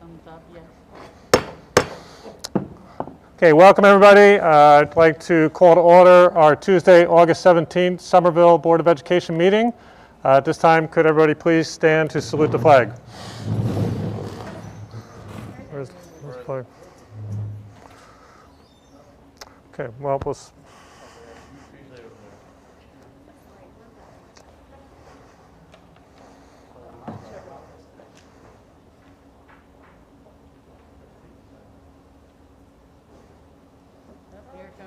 Thumbs up, yes. Okay, welcome everybody. I'd like to call to order our Tuesday, August 17th Somerville Board of Education meeting. At this time, could everybody please stand to salute the flag? Where's the flag? Okay, well,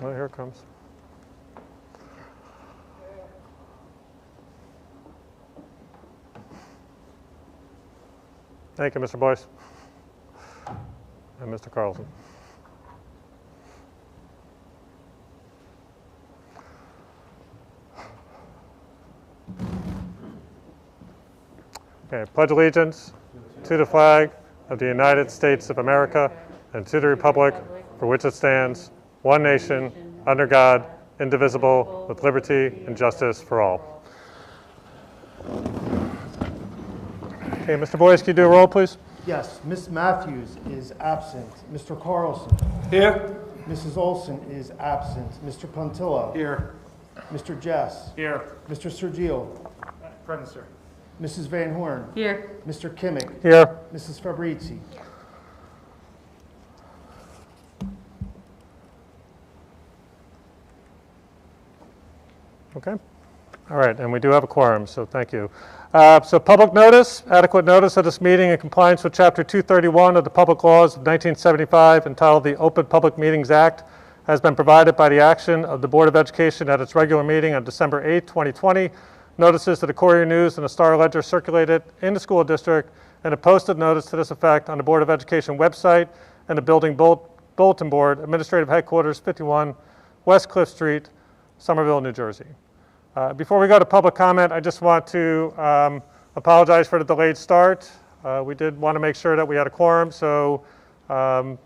well, here it comes. Thank you, Mr. Boyce and Mr. Carlson. Okay, pledge allegiance to the flag of the United States of America and to the republic for which it stands, one nation, under God, indivisible, with liberty and justice for all. Okay, Mr. Boyce, can you do a roll, please? Yes, Ms. Matthews is absent. Mr. Carlson. Here. Mrs. Olson is absent. Mr. Puntillo. Here. Mr. Jess. Here. Mr. Sergio. Present, sir. Mrs. Van Horn. Here. Mr. Kimmick. Here. Mrs. Fabrizi. Okay. All right, and we do have a quorum, so thank you. So public notice, adequate notice of this meeting in compliance with Chapter 231 of the Public Laws of 1975, entitled the Open Public Meetings Act, has been provided by the action of the Board of Education at its regular meeting on December 8, 2020. Notices to the Courier News and the Star Ledger circulated in the school district, and a posted notice to this effect on the Board of Education website and the building bulletin board, Administrative Headquarters, 51 West Cliff Street, Somerville, New Jersey. Before we go to public comment, I just want to apologize for the delayed start. We did want to make sure that we had a quorum, so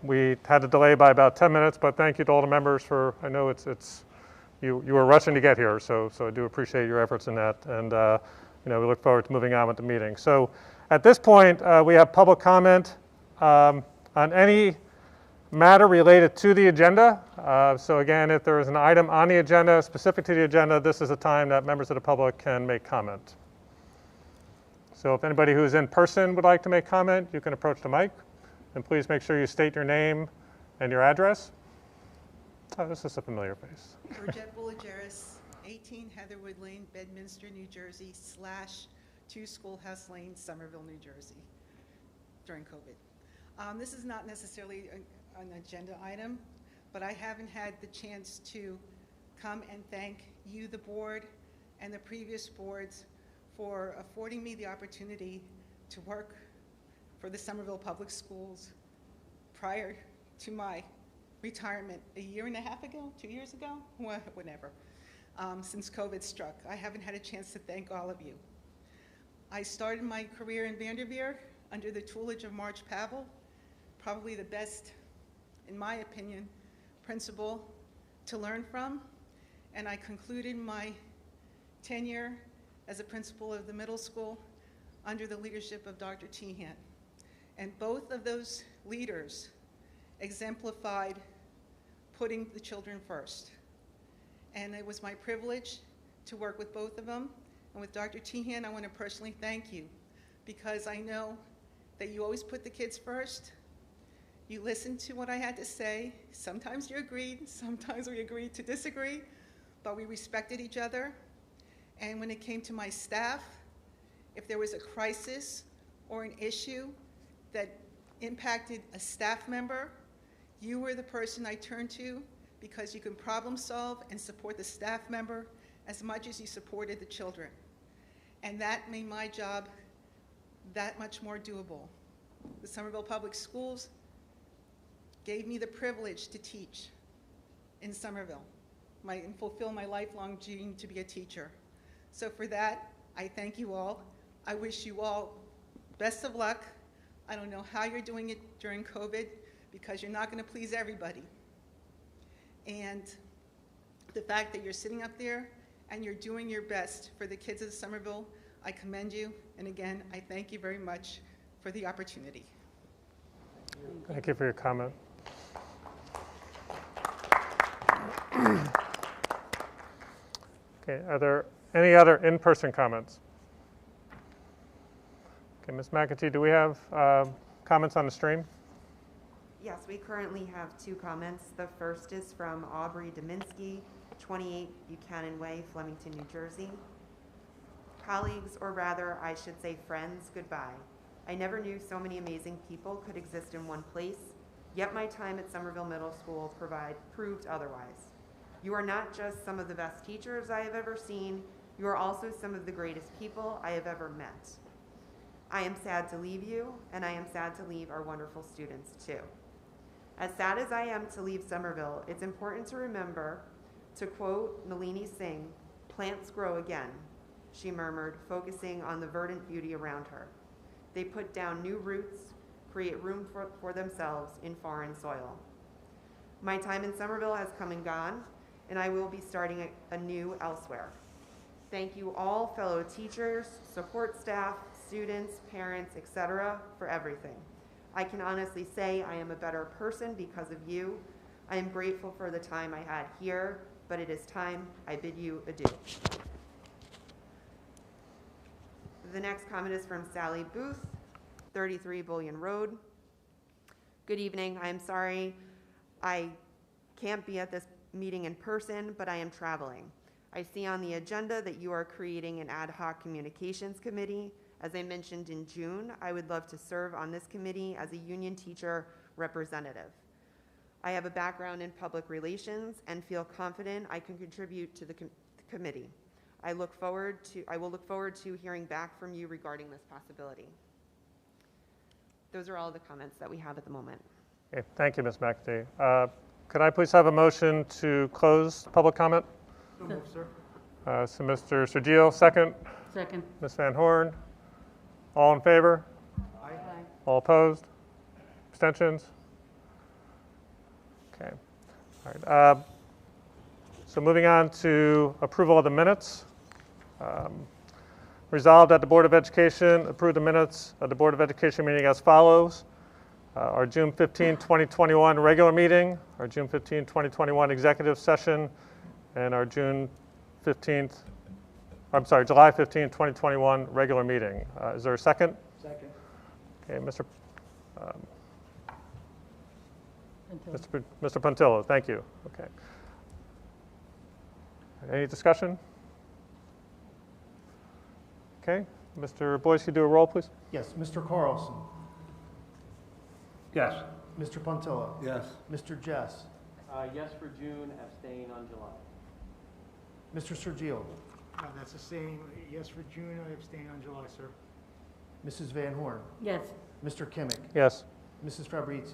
we had to delay by about 10 minutes, but thank you to all the members for, I know you were rushing to get here, so I do appreciate your efforts in that, and we look forward to moving on with the meeting. So at this point, we have public comment on any matter related to the agenda. So again, if there is an item on the agenda specific to the agenda, this is a time that members of the public can make comment. So if anybody who is in person would like to make comment, you can approach the mic, and please make sure you state your name and your address. Oh, this is a familiar face. Georgette Boulageris, 18 Heatherwood Lane, Bedminster, New Jersey, /2 Schoolhouse Lane, Somerville, New Jersey, during COVID. This is not necessarily an agenda item, but I haven't had the chance to come and thank you, the board, and the previous boards for affording me the opportunity to work for the Somerville Public Schools prior to my retirement a year and a half ago, 2 years ago, whatever, since COVID struck. I haven't had a chance to thank all of you. I started my career in Vanderveer under the tutelage of Marge Pavel, probably the best, in my opinion, principal to learn from, and I concluded my tenure as a principal of the middle school under the leadership of Dr. Tehan. And both of those leaders exemplified putting the children first. And it was my privilege to work with both of them. And with Dr. Tehan, I want to personally thank you, because I know that you always put the kids first. You listened to what I had to say. Sometimes you agreed, sometimes we agreed to disagree, but we respected each other. And when it came to my staff, if there was a crisis or an issue that impacted a staff member, you were the person I turned to, because you can problem solve and support the staff member as much as you supported the children. And that made my job that much more doable. The Somerville Public Schools gave me the privilege to teach in Somerville and fulfill my lifelong dream to be a teacher. So for that, I thank you all. I wish you all best of luck. I don't know how you're doing it during COVID, because you're not going to please everybody. And the fact that you're sitting up there and you're doing your best for the kids of Somerville, I commend you. And again, I thank you very much for the opportunity. Thank you for your comment. Okay, are there any other in-person comments? Okay, Ms. McAtee, do we have comments on the stream? Yes, we currently have 2 comments. The first is from Aubrey Dominski, 28 Buchanan Way, Flemington, New Jersey. Colleagues, or rather, I should say friends, goodbye. I never knew so many amazing people could exist in one place, yet my time at Somerville Middle School proved otherwise. You are not just some of the best teachers I have ever seen, you are also some of the greatest people I have ever met. I am sad to leave you, and I am sad to leave our wonderful students too. As sad as I am to leave Somerville, it's important to remember, to quote Nalini Singh, "Plants grow again," she murmured, focusing on the verdant beauty around her. They put down new roots, create room for themselves in foreign soil. My time in Somerville has come and gone, and I will be starting anew elsewhere. Thank you all, fellow teachers, support staff, students, parents, etc., for everything. I can honestly say I am a better person because of you. I am grateful for the time I had here, but it is time I bid you adieu. The next comment is from Sally Booth, 33 Bullion Road. Good evening. I am sorry I can't be at this meeting in person, but I am traveling. I see on the agenda that you are creating an ad hoc communications committee. As I mentioned in June, I would love to serve on this committee as a union teacher representative. I have a background in public relations and feel confident I can contribute to the committee. I will look forward to hearing back from you regarding this possibility. Those are all the comments that we have at the moment. Okay, thank you, Ms. McAtee. Could I please have a motion to close public comment? So moved, sir. So Mr. Sergio, second. Second. Ms. Van Horn. All in favor? Aye. All opposed? Abstentions? Okay. All right. So moving on to approval of the minutes. Resolved that the Board of Education approve the minutes of the Board of Education meeting as follows. Our June 15, 2021 regular meeting, our June 15, 2021 executive session, and our July 15, 2021 regular meeting. Is there a second? Second. Okay, Mr. Puntillo, thank you. Okay. Any discussion? Okay, Mr. Boyce, could you do a roll, please? Yes, Mr. Carlson, Yes. Mr. Puntillo, Yes. Mr. Jess, Yes for June, abstain on July. Mr. Sergio, That's the same. Yes for June, I abstain on July, sir. Mrs. Van Horn, Yes. Mr. Kimmick, Yes. Mrs. Fabrizi,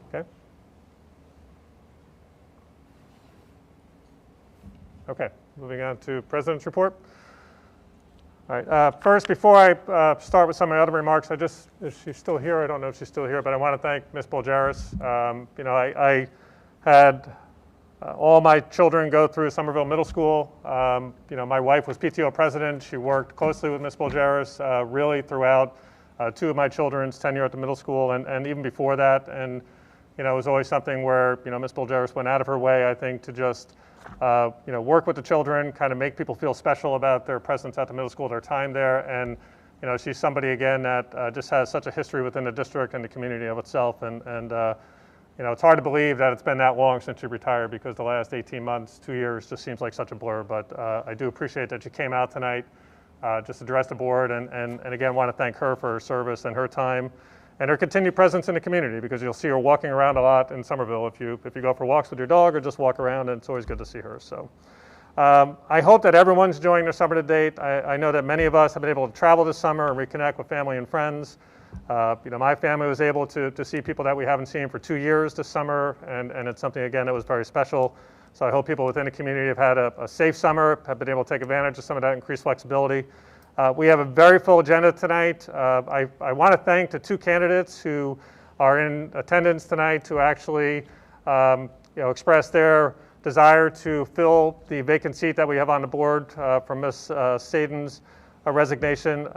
Okay. Okay, moving on to President's report. All right, first, before I start with some of my other remarks, is she still here? I don't know if she's still here, but I want to thank Ms. Bolgeris. I had all my children go through Somerville Middle School. My wife was PTO president. She worked closely with Ms. Bolgeris really throughout 2 of my children's tenure at the middle school and even before that. And it was always something where, Ms. Bolgeris went out of her way, I think, to just, work with the children, kind of make people feel special about their presence at the middle school, their time there. And, she's somebody, again, that just has such a history within the district and the community of itself. And it's hard to believe that it's been that long since she retired because the last 18 months, 2 years just seems like such a blur. But I do appreciate that she came out tonight, just address the board, and again, want to thank her for her service and her time and her continued presence in the community, because you'll see her walking around a lot in Somerville if you go for walks with your dog or just walk around, and it's always good to see her. So I hope that everyone's enjoying their summer to date. I know that many of us have been able to travel this summer and reconnect with family and friends. My family was able to see people that we haven't seen for 2 years this summer, and it's something, again, that was very special. So I hope people within the community have had a safe summer, have been able to take advantage of some of that increased flexibility. We have a very full agenda tonight. I want to thank the two candidates who are in attendance tonight to actually express their desire to fill the vacant seat that we have on the board from Ms. Saden's resignation.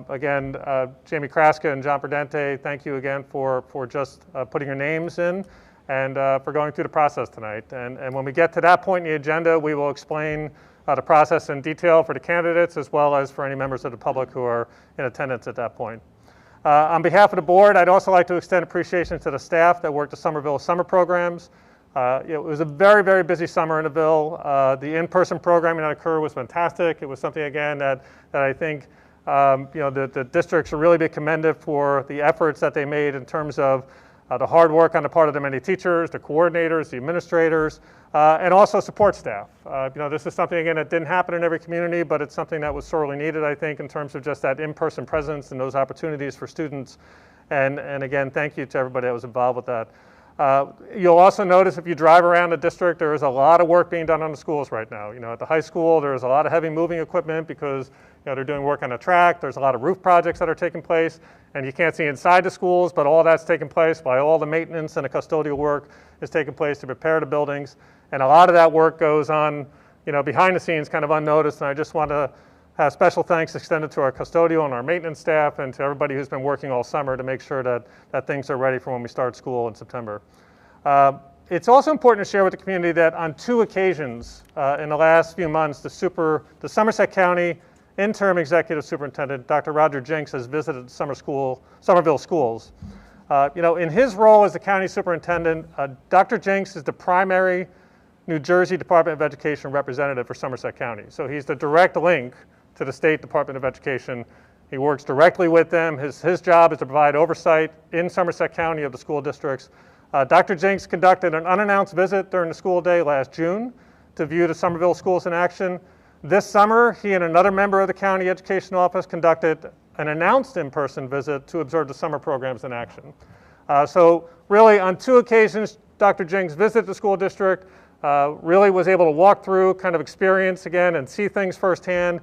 Again, Jamie Kraska and John Perdente, thank you again for just putting your names in and for going through the process tonight. And when we get to that point in the agenda, we will explain the process in detail for the candidates as well as for any members of the public who are in attendance at that point. On behalf of the board, I'd also like to extend appreciation to the staff that worked the Somerville summer programs. It was a very, very busy summer in the Ville. The in-person programming that occurred was fantastic. It was something, again, that I think the districts should really be commended for the efforts that they made in terms of the hard work on the part of the many teachers, the coordinators, the administrators, and also support staff. This is something, again, that didn't happen in every community, but it's something that was sorely needed, I think, in terms of just that in-person presence and those opportunities for students. And again, thank you to everybody that was involved with that. You'll also notice if you drive around the district, there is a lot of work being done on the schools right now. At the high school, there's a lot of heavy moving equipment because they're doing work on the track. There's a lot of roof projects that are taking place, and you can't see inside the schools, but all that's taking place by all the maintenance and the custodial work is taking place to prepare the buildings. And a lot of that work goes on, behind the scenes, kind of unnoticed. And I just want to have special thanks extended to our custodial and our maintenance staff and to everybody who's been working all summer to make sure that things are ready for when we start school in September. It's also important to share with the community that on 2 occasions in the last few months, the Somerset County Interim Executive Superintendent, Dr. Roger Jinks, has visited Somerville schools. In his role as the county superintendent, Dr. Jinks is the primary New Jersey Department of Education representative for Somerset County. So he's the direct link to the State Department of Education. He works directly with them. His job is to provide oversight in Somerset County of the school districts. Dr. Jinks conducted an unannounced visit during the school day last June to view the Somerville schools in action. This summer, he and another member of the county education office conducted an announced in-person visit to observe the summer programs in action. So really, on 2 occasions, Dr. Jinks visited the school district, really was able to walk through, kind of experience again, and see things firsthand.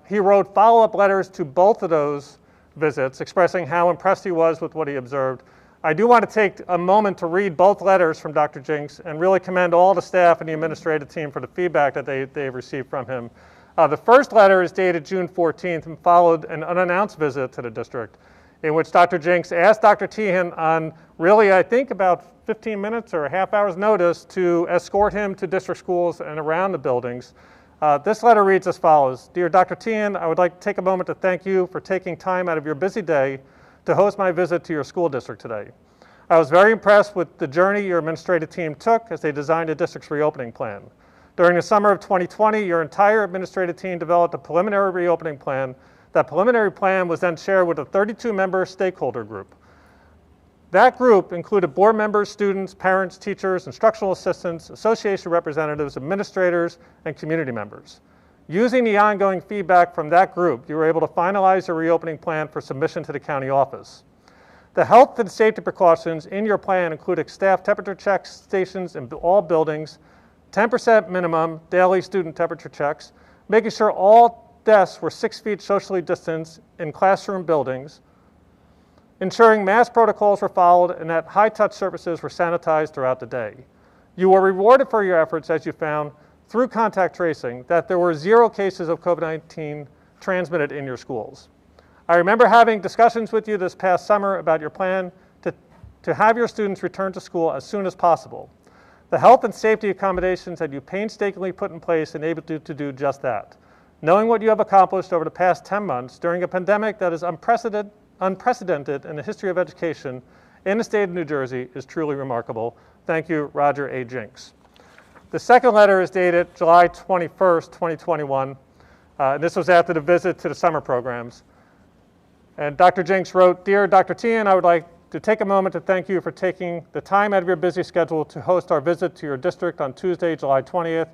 He wrote follow-up letters to both of those visits, expressing how impressed he was with what he observed. I do want to take a moment to read both letters from Dr. Jinks and really commend all the staff and the administrative team for the feedback that they've received from him. The first letter is dated June 14th and followed an unannounced visit to the district in which Dr. Jinks asked Dr. Tehan on really, I think, about 15 minutes or a half hour's notice to escort him to district schools and around the buildings. This letter reads as follows. Dear Dr. Tehan, I would like to take a moment to thank you for taking time out of your busy day to host my visit to your school district today. I was very impressed with the journey your administrative team took as they designed the district's reopening plan. During the summer of 2020, your entire administrative team developed a preliminary reopening plan. That preliminary plan was then shared with a 32-member stakeholder group. That group included board members, students, parents, teachers, instructional assistants, association representatives, administrators, and community members. Using the ongoing feedback from that group, you were able to finalize your reopening plan for submission to the county office. The health and safety precautions in your plan included staff temperature check stations in all buildings, 10% minimum daily student temperature checks, making sure all desks were 6 feet socially distanced in classroom buildings, ensuring mask protocols were followed and that high-touch surfaces were sanitized throughout the day. You were rewarded for your efforts as you found through contact tracing that there were 0 cases of COVID-19 transmitted in your schools. I remember having discussions with you this past summer about your plan to have your students return to school as soon as possible. The health and safety accommodations that you painstakingly put in place enabled you to do just that. Knowing what you have accomplished over the past 10 months during a pandemic that is unprecedented in the history of education in the state of New Jersey is truly remarkable. Thank you, Roger A. Jinks. The second letter is dated July 21st, 2021. This was after the visit to the summer programs. And Dr. Jinks wrote, Dear Dr. Tehan, I would like to take a moment to thank you for taking the time out of your busy schedule to host our visit to your district on Tuesday, July 20th,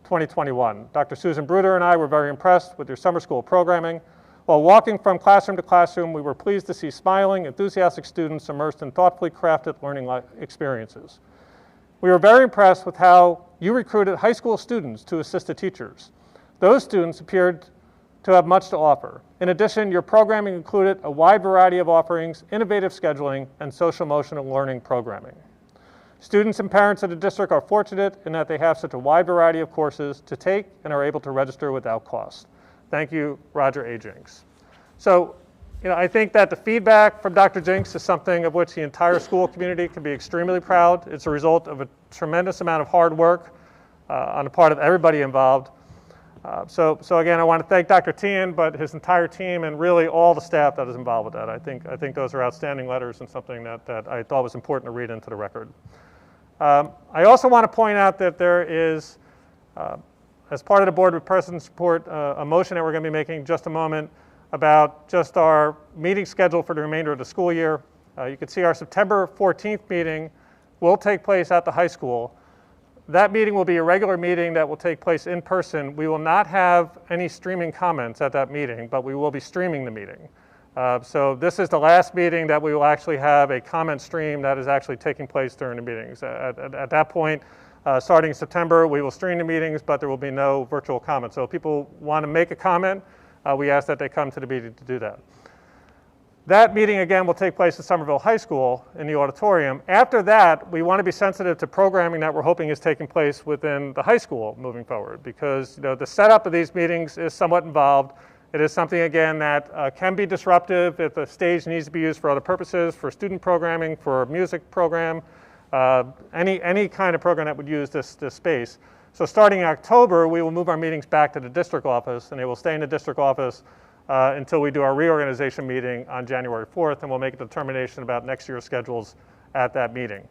2021. Dr. Susan Bruder and I were very impressed with your summer school programming. While walking from classroom to classroom, we were pleased to see smiling, enthusiastic students immersed in thoughtfully crafted learning experiences. We were very impressed with how you recruited high school students to assist the teachers. Those students appeared to have much to offer. In addition, your programming included a wide variety of offerings, innovative scheduling, and social emotional learning programming. Students and parents of the district are fortunate in that they have such a wide variety of courses to take and are able to register without cost. Thank you, Roger A. Jinks. So, I think that the feedback from Dr. Jinks is something of which the entire school community can be extremely proud. It's a result of a tremendous amount of hard work on the part of everybody involved. So again, I want to thank Dr. Tian, but his entire team and really all the staff that is involved with that. I think those are outstanding letters and something that I thought was important to read into the record. I also want to point out that there is, as part of the board with President's support, a motion that we're going to be making in just a moment about just our meeting schedule for the remainder of the school year. You can see our September 14th meeting will take place at the high school. That meeting will be a regular meeting that will take place in person. We will not have any streaming comments at that meeting, but we will be streaming the meeting. So this is the last meeting that we will actually have a comment stream that is actually taking place during the meetings. At that point, starting in September, we will stream the meetings, but there will be no virtual comments. So if people want to make a comment, we ask that they come to the meeting to do that. That meeting, again, will take place at Somerville High School in the auditorium. After that, we want to be sensitive to programming that we're hoping is taking place within the high school moving forward, because the setup of these meetings is somewhat involved. It is something, again, that can be disruptive if the stage needs to be used for other purposes, for student programming, for a music program, any kind of program that would use this space. So starting in October, we will move our meetings back to the district office, and they will stay in the district office until we do our reorganization meeting on January 4th, and we'll make a determination about next year's schedules at that meeting.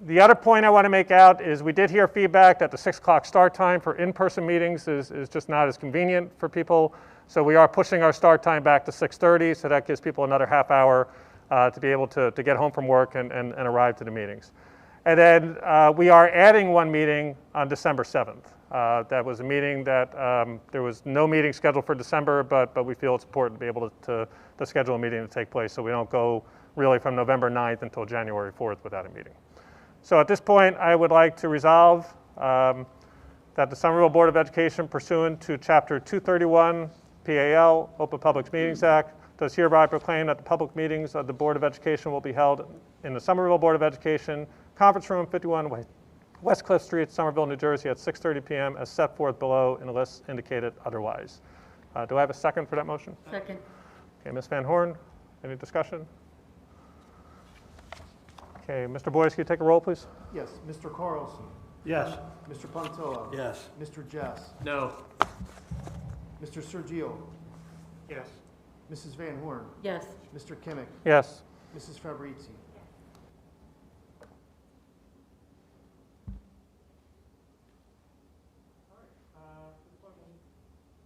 The other point I want to make out is we did hear feedback that the 6 o'clock start time for in-person meetings is just not as convenient for people, so we are pushing our start time back to 6:30, so that gives people another half hour to be able to get home from work and arrive to the meetings. And then we are adding one meeting on December 7th. That was a meeting that there was no meeting scheduled for December, but we feel it's important to be able to schedule a meeting to take place so we don't go really from November 9th until January 4th without a meeting. So at this point, I would like to resolve that the Somerville Board of Education, pursuant to Chapter 231 PAL, Open Public Meetings Act, does hereby proclaim that the public meetings of the Board of Education will be held in the Somerville Board of Education, Conference Room 51 West Cliff Street, Somerville, New Jersey, at 6:30 p.m. as set forth below in the list indicated otherwise. Do I have a second for that motion? Second. Okay, Ms. Van Horn, any discussion? Okay, Mr. Boyce, can you take a roll, please? Yes, Mr. Carlson. Yes. Mr. Pontillo. Yes. Mr. Jess. No. Mr. Sergio. Yes. Mrs. Van Horn. Yes. Mr. Kimmick. Yes. Mrs. Fabrizi.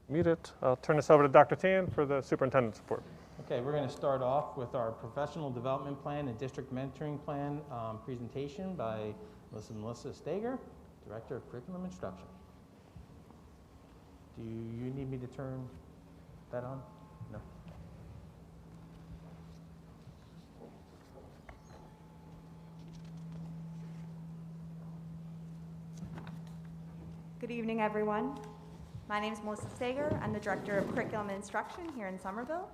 Mute it. I'll turn this over to Dr. Tian for the superintendent's report. Okay, we're going to start off with our professional development plan and district mentoring plan presentation by Melissa Steger, Director of Curriculum Instruction. Do you need me to turn that on? No. Good evening, everyone. My name is Melissa Steger. I'm the Director of Curriculum and Instruction here in Somerville.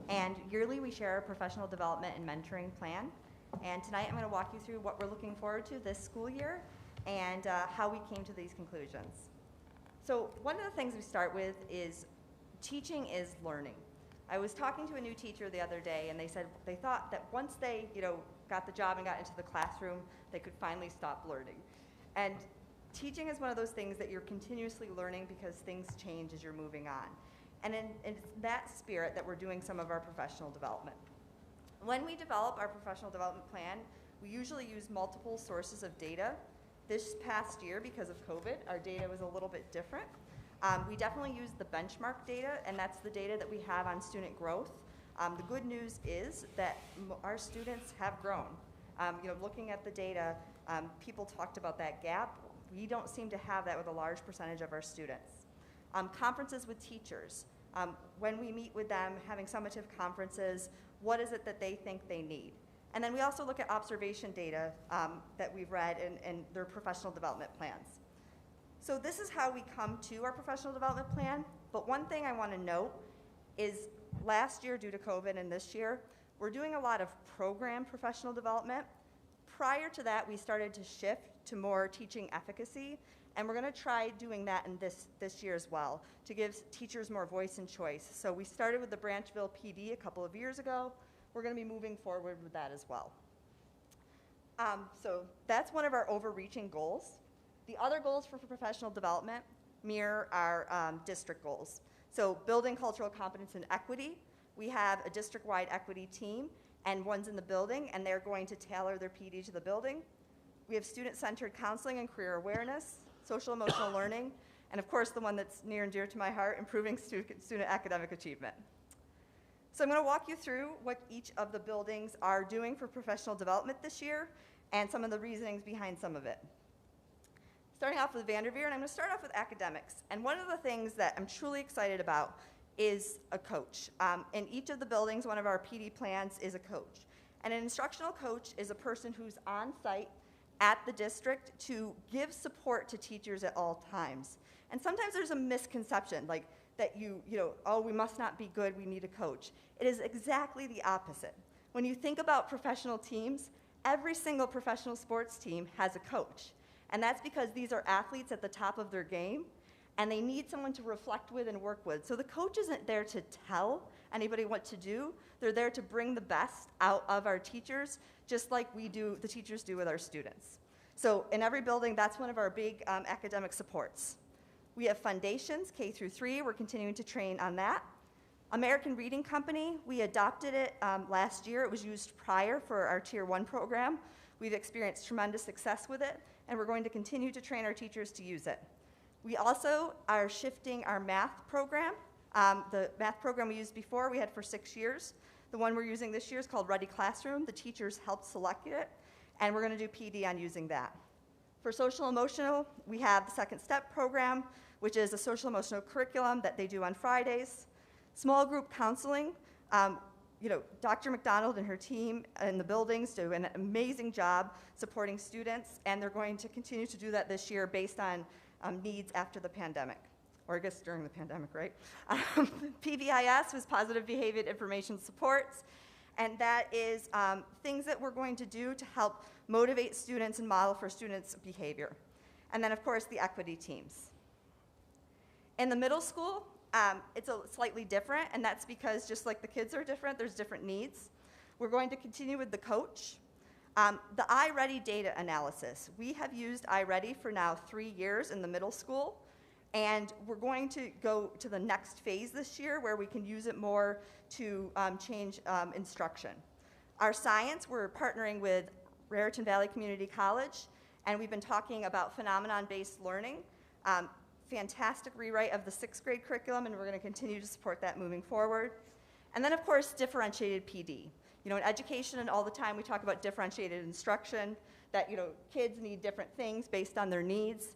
And yearly, we share a professional development and mentoring plan. And tonight, I'm going to walk you through what we're looking forward to this school year and how we came to these conclusions. So one of the things we start with is teaching is learning. I was talking to a new teacher the other day, and they said they thought that once they, got the job and got into the classroom, they could finally stop learning. And teaching is one of those things that you're continuously learning because things change as you're moving on. And it's that spirit that we're doing some of our professional development. When we develop our professional development plan, we usually use multiple sources of data. This past year, because of COVID, our data was a little bit different. We definitely use the benchmark data, and that's the data that we have on student growth. The good news is that our students have grown. Looking at the data, people talked about that gap. We don't seem to have that with a large percentage of our students. Conferences with teachers. When we meet with them, having summative conferences, what is it that they think they need? And then we also look at observation data that we've read in their professional development plans. So this is how we come to our professional development plan. But one thing I want to note is last year, due to COVID, and this year, we're doing a lot of program professional development. Prior to that, we started to shift to more teaching efficacy, and we're going to try doing that in this year as well, to give teachers more voice and choice. So we started with the Branchville PD a couple of years ago. We're going to be moving forward with that as well. So that's one of our overreaching goals. The other goals for professional development mirror our district goals. So building cultural competence and equity. We have a district-wide equity team, and one's in the building, and they're going to tailor their PD to the building. We have student-centered counseling and career awareness, social emotional learning, and of course the one that's near and dear to my heart, improving student academic achievement. So I'm going to walk you through what each of the buildings are doing for professional development this year and some of the reasonings behind some of it. Starting off with Vanderveer, and I'm going to start off with academics. And one of the things that I'm truly excited about is a coach. In each of the buildings, one of our PD plans is a coach. And an instructional coach is a person who's on site at the district to give support to teachers at all times. And sometimes there's a misconception, like that oh, we must not be good, we need a coach. It is exactly the opposite. When you think about professional teams, every single professional sports team has a coach. And that's because these are athletes at the top of their game, and they need someone to reflect with and work with. So the coach isn't there to tell anybody what to do. They're there to bring the best out of our teachers, just like the teachers do with our students. So in every building, that's one of our big academic supports. We have foundations, K through 3. We're continuing to train on that. American Reading Company, we adopted it last year. It was used prior for our Tier 1 program. We've experienced tremendous success with it, and we're going to continue to train our teachers to use it. We also are shifting our math program. The math program we used before, we had for 6 years. The one we're using this year is called Ready Classroom. The teachers helped select it, and we're going to do PD on using that. For social emotional, we have the Second Step program, which is a social emotional curriculum that they do on Fridays. Small group counseling, Dr. McDonald and her team in the buildings do an amazing job supporting students, and they're going to continue to do that this year based on needs after the pandemic, or I guess during the pandemic, right? PBIS was Positive Behavior Information Supports, and that is things that we're going to do to help motivate students and model for students' behavior. And then, of course, the equity teams. In the middle school, it's slightly different, and that's because just like the kids are different, there's different needs. We're going to continue with the coach. The iReady data analysis. We have used iReady for now 3 years in the middle school, and we're going to go to the next phase this year where we can use it more to change instruction. Our science, we're partnering with Raritan Valley Community College, and we've been talking about phenomenon-based learning. Fantastic rewrite of the 6th grade curriculum, and we're going to continue to support that moving forward. And then, of course, differentiated PD. In education and all the time we talk about differentiated instruction, that kids need different things based on their needs.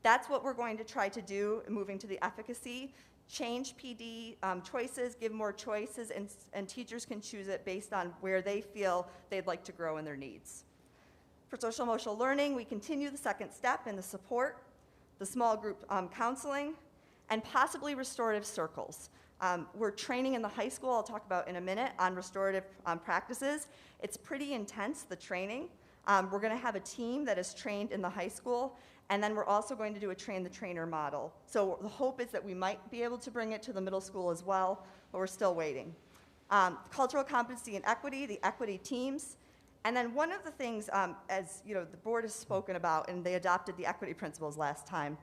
That's what we're going to try to do moving to the efficacy. Change PD choices, give more choices, and teachers can choose it based on where they feel they'd like to grow in their needs. For social emotional learning, we continue the Second Step in the support, the small group counseling, and possibly restorative circles. We're training in the high school, I'll talk about in a minute, on restorative practices. It's pretty intense, the training. We're going to have a team that is trained in the high school, and then we're also going to do a train-the-trainer model. So the hope is that we might be able to bring it to the middle school as well, but we're still waiting. Cultural competency and equity, the equity teams. And then one of the things, as the board has spoken about, and they adopted the equity principles last time,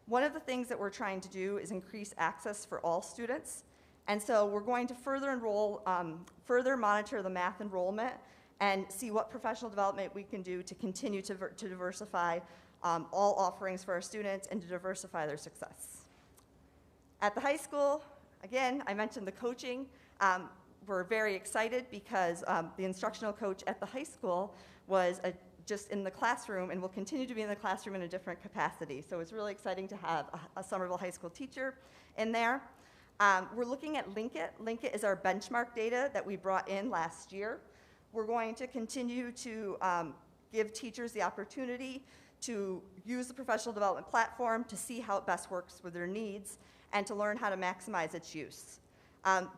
one of the things that we're trying to do is increase access for all students. And so we're going to further monitor the math enrollment and see what professional development we can do to continue to diversify all offerings for our students and to diversify their success. At the high school, again, I mentioned the coaching. We're very excited because the instructional coach at the high school was just in the classroom and will continue to be in the classroom in a different capacity. So it's really exciting to have a Somerville High School teacher in there. We're looking at Linkit. Linkit is our benchmark data that we brought in last year. We're going to continue to give teachers the opportunity to use the professional development platform to see how it best works with their needs and to learn how to maximize its use.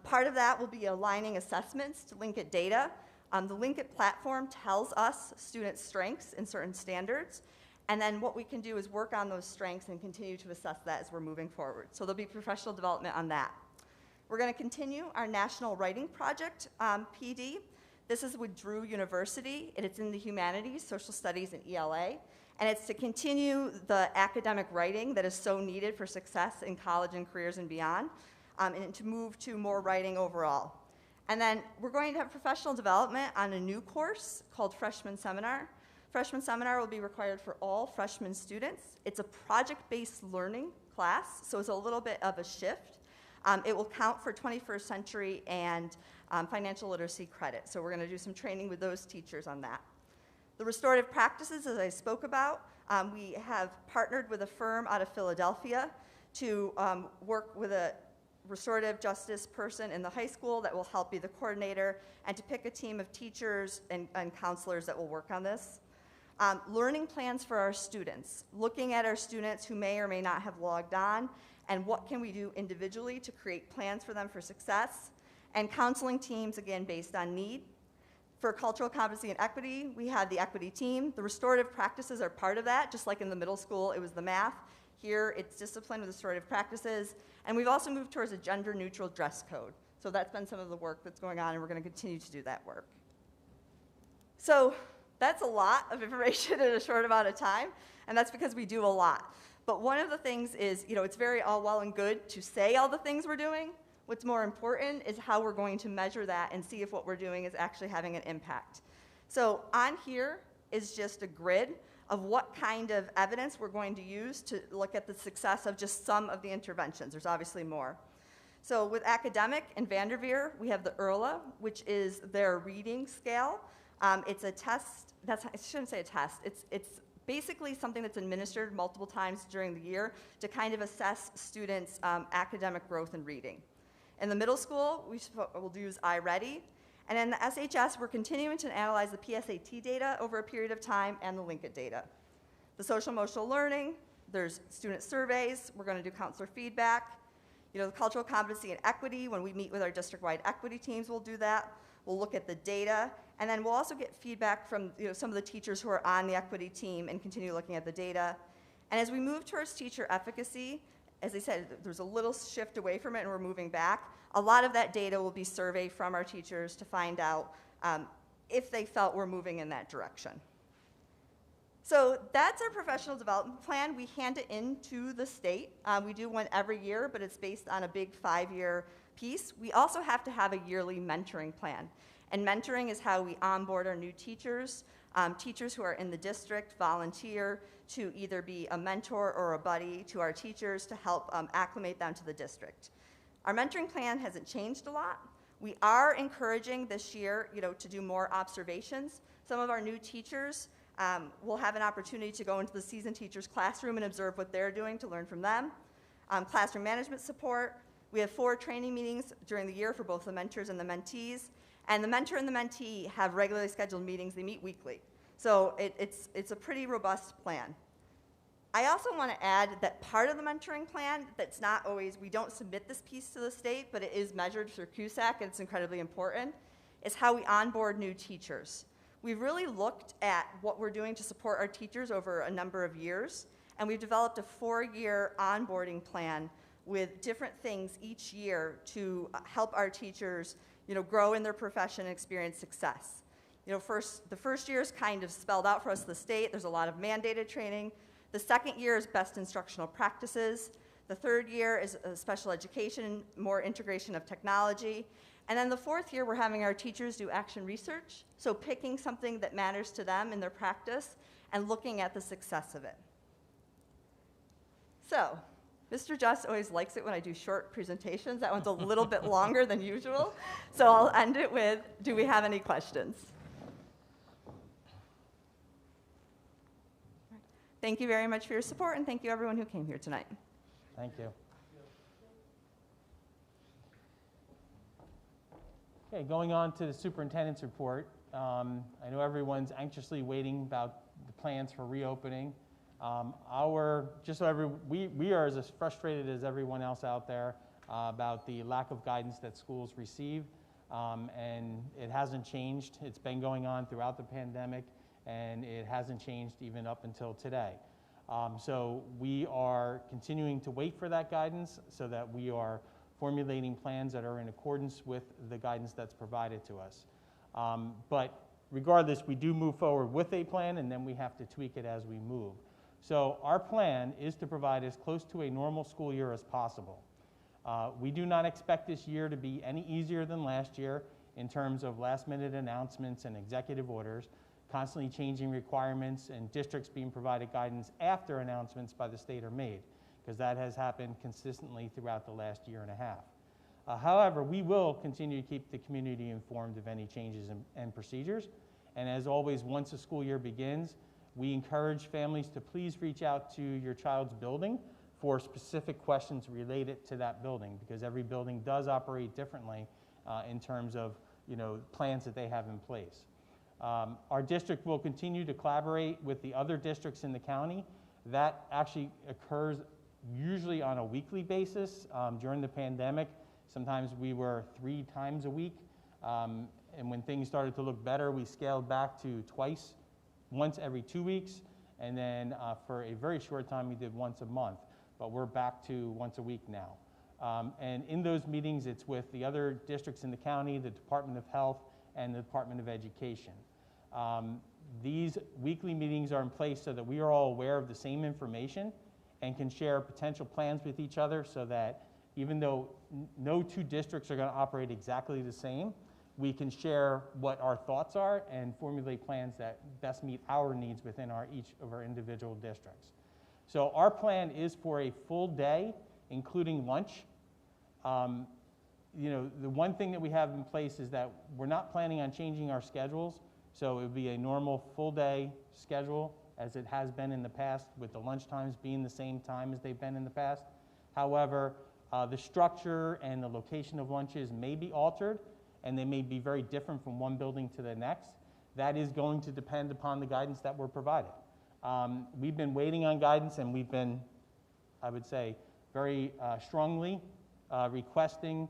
Part of that will be aligning assessments to link it data. The Link It platform tells us students' strengths in certain standards, and then what we can do is work on those strengths and continue to assess that as we're moving forward. So there'll be professional development on that. We're going to continue our National Writing Project, PD. This is with Drew University, and it's in the humanities, social studies, and ELA. And it's to continue the academic writing that is so needed for success in college and careers and beyond, and to move to more writing overall. And then we're going to have professional development on a new course called Freshman Seminar. Freshman Seminar will be required for all freshman students. It's a project-based learning class, so it's a little bit of a shift. It will count for 21st century and financial literacy credit. So we're going to do some training with those teachers on that. The restorative practices, as I spoke about, we have partnered with a firm out of Philadelphia to work with a restorative justice person in the high school that will help be the coordinator, and to pick a team of teachers and counselors that will work on this. Learning plans for our students, looking at our students who may or may not have logged on, and what can we do individually to create plans for them for success, and counseling teams, again, based on need. For cultural competency and equity, we have the equity team. The restorative practices are part of that, just like in the middle school, it was the math. Here, it's discipline with restorative practices. And we've also moved towards a gender-neutral dress code. So that's been some of the work that's going on, and we're going to continue to do that work. So that's a lot of information in a short amount of time, and that's because we do a lot. But one of the things is, it's very all well and good to say all the things we're doing. What's more important is how we're going to measure that and see if what we're doing is actually having an impact. So on here is just a grid of what kind of evidence we're going to use to look at the success of just some of the interventions. There's obviously more. So with academic in Vanderveer, we have the ERLA, which is their reading scale. It's a test, I shouldn't say a test, it's basically something that's administered multiple times during the year to kind of assess students' academic growth in reading. In the middle school, we'll use iReady. And in the SHS, we're continuing to analyze the PSAT data over a period of time and the Link It data. The social emotional learning, there's student surveys. We're going to do counselor feedback. The cultural competency and equity, when we meet with our district-wide equity teams, we'll do that. We'll look at the data. And then we'll also get feedback from some of the teachers who are on the equity team and continue looking at the data. And as we move towards teacher efficacy, as I said, there's a little shift away from it and we're moving back. A lot of that data will be surveyed from our teachers to find out if they felt we're moving in that direction. So that's our professional development plan. We hand it in to the state. We do one every year, but it's based on a big 5-year piece. We also have to have a yearly mentoring plan. And mentoring is how we onboard our new teachers. Teachers who are in the district volunteer to either be a mentor or a buddy to our teachers to help acclimate them to the district. Our mentoring plan hasn't changed a lot. We are encouraging this year, to do more observations. Some of our new teachers will have an opportunity to go into the seasoned teacher's classroom and observe what they're doing to learn from them. Classroom management support. We have 4 training meetings during the year for both the mentors and the mentees. And the mentor and the mentee have regularly scheduled meetings. They meet weekly. So it's a pretty robust plan. I also want to add that part of the mentoring plan that's not always, we don't submit this piece to the state, but it is measured through CUSAC, and it's incredibly important, is how we onboard new teachers. We've really looked at what we're doing to support our teachers over a number of years, and we've developed a 4-year onboarding plan with different things each year to help our teachers grow in their profession and experience success. The first year is kind of spelled out for us in the state. There's a lot of mandated training. The second year is best instructional practices. The third year is special education, more integration of technology. And then the 4th year, we're having our teachers do action research, so picking something that matters to them in their practice and looking at the success of it. So, Mr. Just always likes it when I do short presentations. That one's a little bit longer than usual. So I'll end it with, do we have any questions? Thank you very much for your support, and thank you everyone who came here tonight. Thank you. Okay, going on to the superintendent's report. I know everyone's anxiously waiting about the plans for reopening. We are as frustrated as everyone else out there about the lack of guidance that schools receive, and it hasn't changed. It's been going on throughout the pandemic, and it hasn't changed even up until today. So we are continuing to wait for that guidance so that we are formulating plans that are in accordance with the guidance that's provided to us. But regardless, we do move forward with a plan, and then we have to tweak it as we move. So our plan is to provide as close to a normal school year as possible. We do not expect this year to be any easier than last year in terms of last-minute announcements and executive orders, constantly changing requirements, and districts being provided guidance after announcements by the state are made, because that has happened consistently throughout the last year and a half. However, we will continue to keep the community informed of any changes and procedures. And as always, once the school year begins, we encourage families to please reach out to your child's building for specific questions related to that building, because every building does operate differently in terms of plans that they have in place. Our district will continue to collaborate with the other districts in the county. That actually occurs usually on a weekly basis. During the pandemic, sometimes we were 3 times a week. And when things started to look better, we scaled back to once every 2 weeks. And then for a very short time, we did once a month. But we're back to once a week now. And in those meetings, it's with the other districts in the county, the Department of Health, and the Department of Education. These weekly meetings are in place so that we are all aware of the same information and can share potential plans with each other, so that even though no 2 districts are going to operate exactly the same, we can share what our thoughts are and formulate plans that best meet our needs within each of our individual districts. So our plan is for a full day, including lunch. The one thing that we have in place is that we're not planning on changing our schedules, so it would be a normal full day schedule as it has been in the past, with the lunch times being the same time as they've been in the past. However, the structure and the location of lunches may be altered, and they may be very different from one building to the next. That is going to depend upon the guidance that we're provided. We've been waiting on guidance, and we've been, I would say, very strongly requesting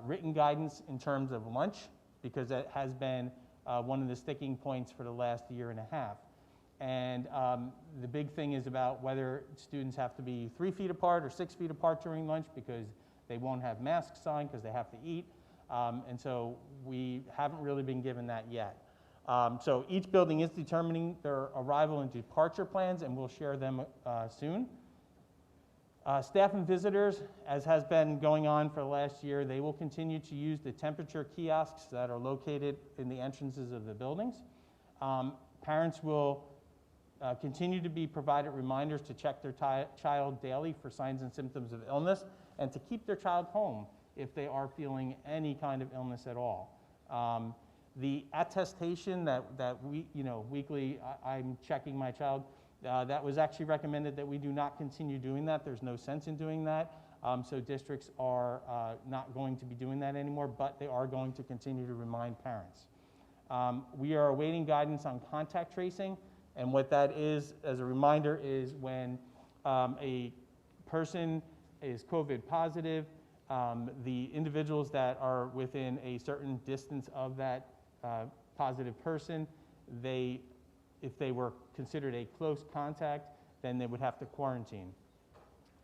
written guidance in terms of lunch, because that has been one of the sticking points for the last year and a half. And the big thing is about whether students have to be 3 feet apart or 6 feet apart during lunch, because they won't have masks on because they have to eat. And so we haven't really been given that yet. So each building is determining their arrival and departure plans, and we'll share them soon. Staff and visitors, as has been going on for the last year, they will continue to use the temperature kiosks that are located in the entrances of the buildings. Parents will continue to be provided reminders to check their child daily for signs and symptoms of illness, and to keep their child home if they are feeling any kind of illness at all. The attestation that we, weekly, I'm checking my child, that was actually recommended that we do not continue doing that. There's no sense in doing that. So districts are not going to be doing that anymore, but they are going to continue to remind parents. We are awaiting guidance on contact tracing, and what that is, as a reminder, is when a person is COVID positive, the individuals that are within a certain distance of that positive person, if they were considered a close contact, then they would have to quarantine.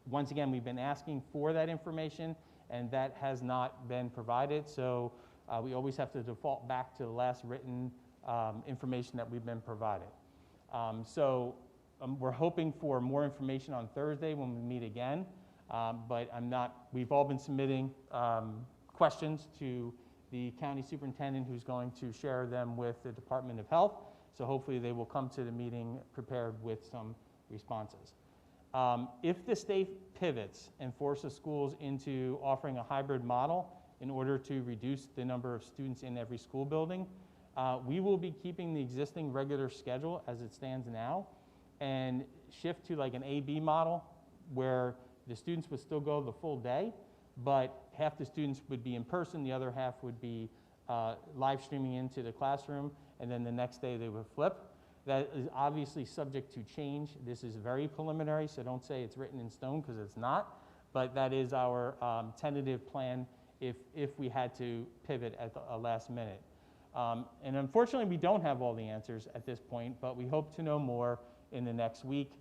Once again, we've been asking for that information, and that has not been provided, so we always have to default back to the last written information that we've been provided. We're hoping for more information on Thursday when we meet again, but we've all been submitting questions to the county superintendent, who's going to share them with the Department of Health. So hopefully they will come to the meeting prepared with some responses. If the state pivots and forces schools into offering a hybrid model in order to reduce the number of students in every school building, we will be keeping the existing regular schedule as it stands now, and shift to like an A-B model, where the students would still go the full day, but half the students would be in person, the other half would be live streaming into the classroom, and then the next day they would flip. That is obviously subject to change. This is very preliminary, so don't say it's written in stone, because it's not. But that is our tentative plan if we had to pivot at the last minute. And unfortunately, we don't have all the answers at this point, but we hope to know more in the next week.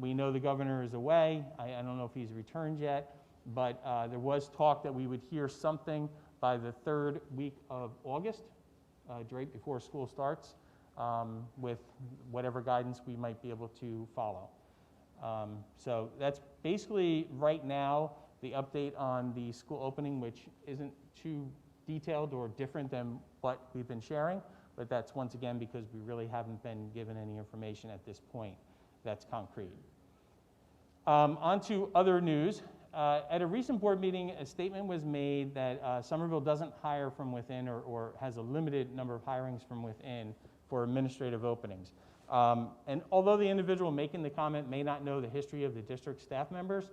We know the governor is away. I don't know if he's returned yet, but there was talk that we would hear something by the 3rd week of August, right before school starts, with whatever guidance we might be able to follow. So that's basically right now the update on the school opening, which isn't too detailed or different than what we've been sharing, but that's once again because we really haven't been given any information at this point that's concrete. On to other news. At a recent board meeting, a statement was made that Somerville doesn't hire from within or has a limited number of hirings from within for administrative openings. And although the individual making the comment may not know the history of the district staff members,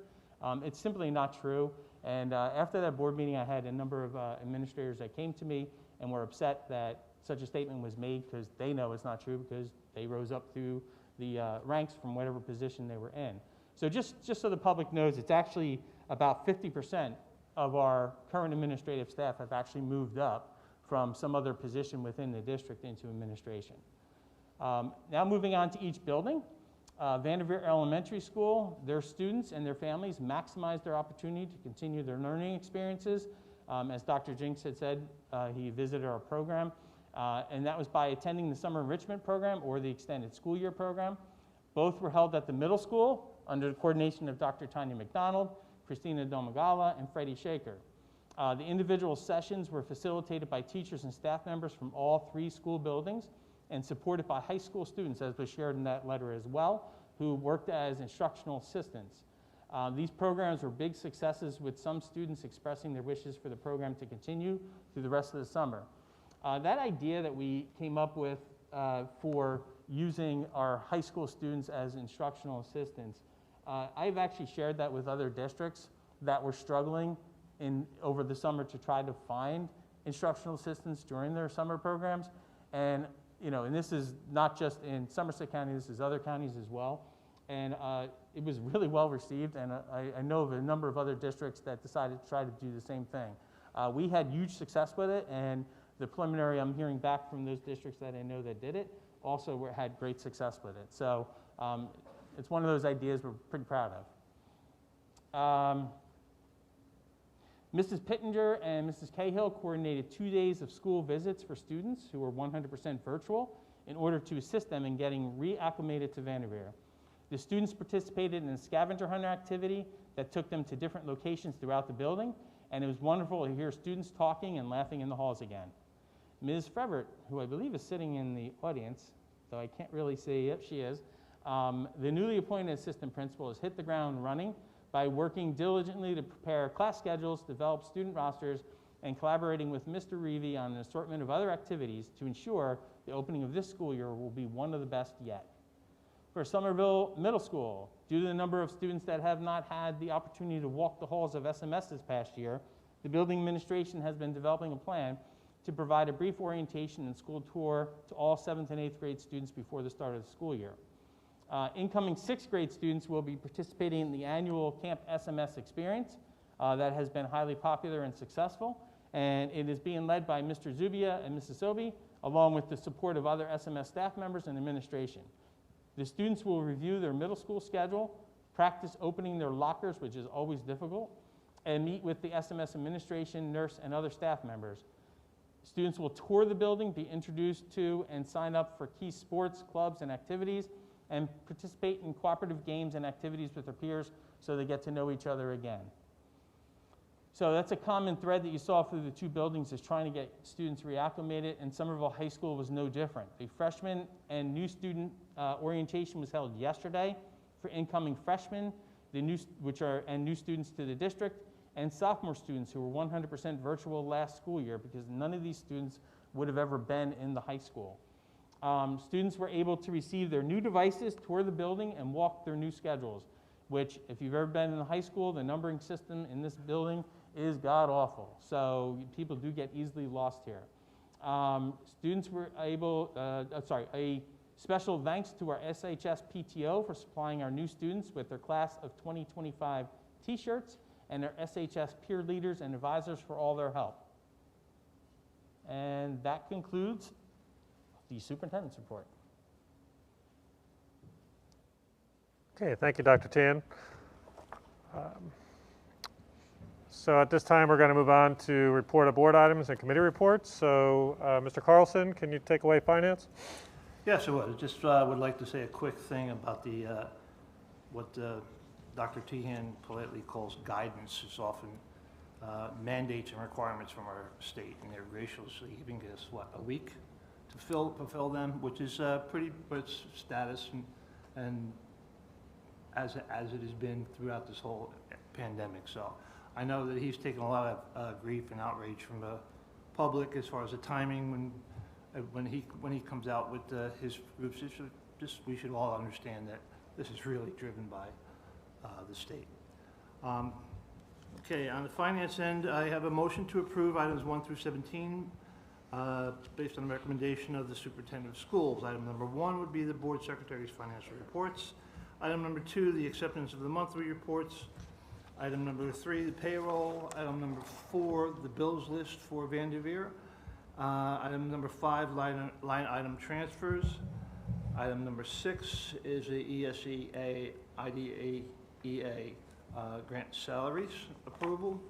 it's simply not true. And after that board meeting, I had a number of administrators that came to me and were upset that such a statement was made, because they know it's not true, because they rose up through the ranks from whatever position they were in. So just so the public knows, it's actually about 50% of our current administrative staff have actually moved up from some other position within the district into administration. Now moving on to each building. Vanderveer Elementary School, their students and their families maximize their opportunity to continue their learning experiences. As Dr. Jinks had said, he visited our program, and that was by attending the Summer Enrichment Program or the Extended School Year Program. Both were held at the middle school under the coordination of Dr. Tanya McDonald, Christina Domagala, and Freddie Shaker. The individual sessions were facilitated by teachers and staff members from all 3 school buildings and supported by high school students, as was shared in that letter as well, who worked as instructional assistants. These programs were big successes, with some students expressing their wishes for the program to continue through the rest of the summer. That idea that we came up with for using our high school students as instructional assistants, I've actually shared that with other districts that were struggling over the summer to try to find instructional assistants during their summer programs. And and this is not just in Somerset County, this is other counties as well. And it was really well received, and I know of a number of other districts that decided to try to do the same thing. We had huge success with it, and the preliminary I'm hearing back from those districts that I know that did it also had great success with it. So it's one of those ideas we're pretty proud of. Mrs. Pittenger and Mrs. Cahill coordinated 2 days of school visits for students who were 100% virtual in order to assist them in getting reacclimated to Vanderveer. The students participated in a scavenger hunter activity that took them to different locations throughout the building, and it was wonderful to hear students talking and laughing in the halls again. Ms. Frevert, who I believe is sitting in the audience, though I can't really see, yep, she is, the newly appointed assistant principal has hit the ground running by working diligently to prepare class schedules, develop student rosters, and collaborating with Mr. Reevy on an assortment of other activities to ensure the opening of this school year will be one of the best yet. For Somerville Middle School, due to the number of students that have not had the opportunity to walk the halls of SMS this past year, the building administration has been developing a plan to provide a brief orientation and school tour to all 7th and 8th grade students before the start of the school year. Incoming 6th grade students will be participating in the annual Camp SMS experience that has been highly popular and successful, and it is being led by Mr. Zubia and Mrs. Sobey, along with the support of other SMS staff members and administration. The students will review their middle school schedule, practice opening their lockers, which is always difficult, and meet with the SMS administration, nurse, and other staff members. Students will tour the building, be introduced to and sign up for key sports, clubs, and activities, and participate in cooperative games and activities with their peers so they get to know each other again. So that's a common thread that you saw through the 2 buildings, is trying to get students reacclimated, and Somerville High School was no different. The freshman and new student orientation was held yesterday for incoming freshmen, new students to the district, and sophomore students who were 100% virtual last school year, because none of these students would have ever been in the high school. Students were able to receive their new devices, tour the building, and walk their new schedules, which, if you've ever been in the high school, the numbering system in this building is god-awful. So people do get easily lost here. Students were able, Special thanks to our SHS PTO for supplying our new students with their Class of 2025 t-shirts, and our SHS peer leaders and advisors for all their help. And that concludes the superintendent's report. Okay, thank you, Dr. Tian. So at this time, we're going to move on to report of board items and committee reports. So Mr. Carlson, can you take away finance? Yes, I would. Just would like to say a quick thing about the what Dr. Tian politely calls guidance. Is often mandates and requirements from our state, and they're graciously giving us, what, a week to fulfill them, which is pretty much status and as it has been throughout this whole pandemic. So I know that he's taken a lot of grief and outrage from the public as far as the timing when he comes out with his groups. We should all understand that this is really driven by the state. Okay, on the finance end, I have a motion to approve items 1 through 17 based on the recommendation of the superintendent of schools. Item number 1 would be the board secretary's financial reports. Item number 2, the acceptance of the monthly reports. Item number 3, the payroll. Item number 4, the bills list for Vanderveer. Item number 5, line item transfers. Item number 6 is the Esea IDEA grant salaries approval.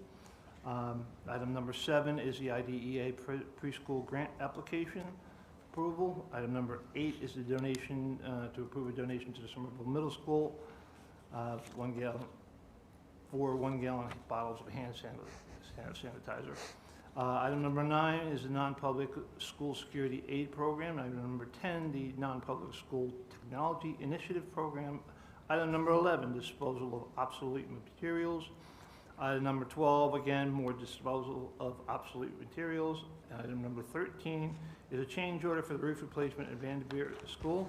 Item number 7 is the IDEA preschool grant application approval. Item number 8 is the donation to approve a donation to the Somerville Middle School, 1 gallon, 4 1-gallon bottles of hand sanitizer. Item number 9 is the non-public school security aid program. Item number 10, the non-public school technology initiative program. Item number 11, disposal of obsolete materials. Item number 12, again, more disposal of obsolete materials. Item number 13 is a change order for the roof replacement at Vanderveer School.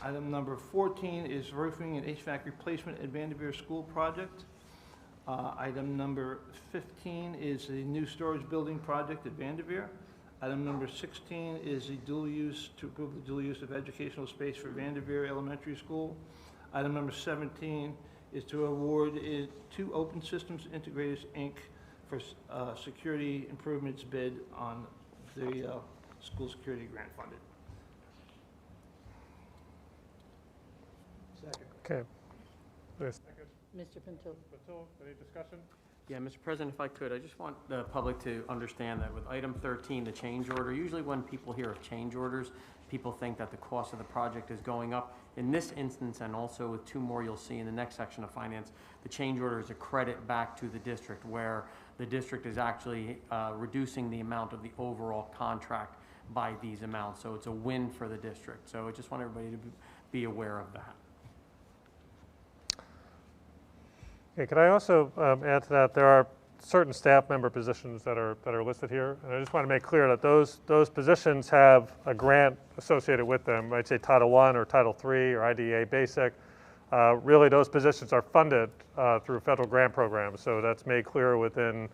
Item number 14 is roofing and HVAC replacement at Vanderveer School project. Item number 15 is the new storage building project at Vanderveer. Item number 16 is the to approve the dual use of educational space for Vanderveer Elementary School. Item number 17 is to award to Open Systems Integrators, Inc. for security improvements bid on the school security grant funded. Second. Okay. Mr. Pinto. Any discussion? Yeah, Mr. President, if I could, I just want the public to understand that with item 13, the change order, usually when people hear of change orders, people think that the cost of the project is going up. In this instance, and also with 2 more you'll see in the next section of finance, the change order is a credit back to the district, where the district is actually reducing the amount of the overall contract by these amounts. So it's a win for the district. So I just want everybody to be aware of that. Okay, could I also add to that, there are certain staff member positions that are listed here, and I just want to make clear that those positions have a grant associated with them. I'd say Title I or Title III or IDEA Basic. Really, those positions are funded through federal grant programs, so that's made clear within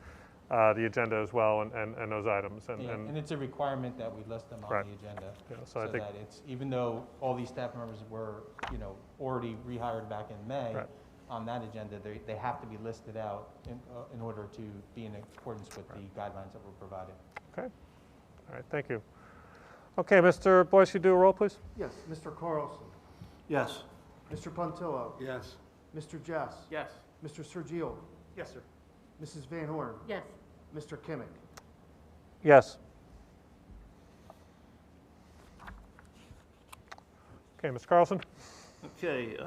the agenda as well, and those items. And it's a requirement that we list them on Right. the agenda, Yeah, so I think that it's, even though all these staff members were, already rehired back in May, Right. on that agenda, they have to be listed out in order to be in accordance with the guidelines that were provided. Okay. All right, thank you. Okay, Mr. Boyce, you do a roll, please? Yes, Mr. Carlson, Yes. Mr. Puntillo, Yes. Mr. Jess, Yes. Mr. Sergio, Yes, sir. Mrs. Van Horn, Yes. Mr. Kimmick. Yes. Okay, Mr. Carlson? Okay,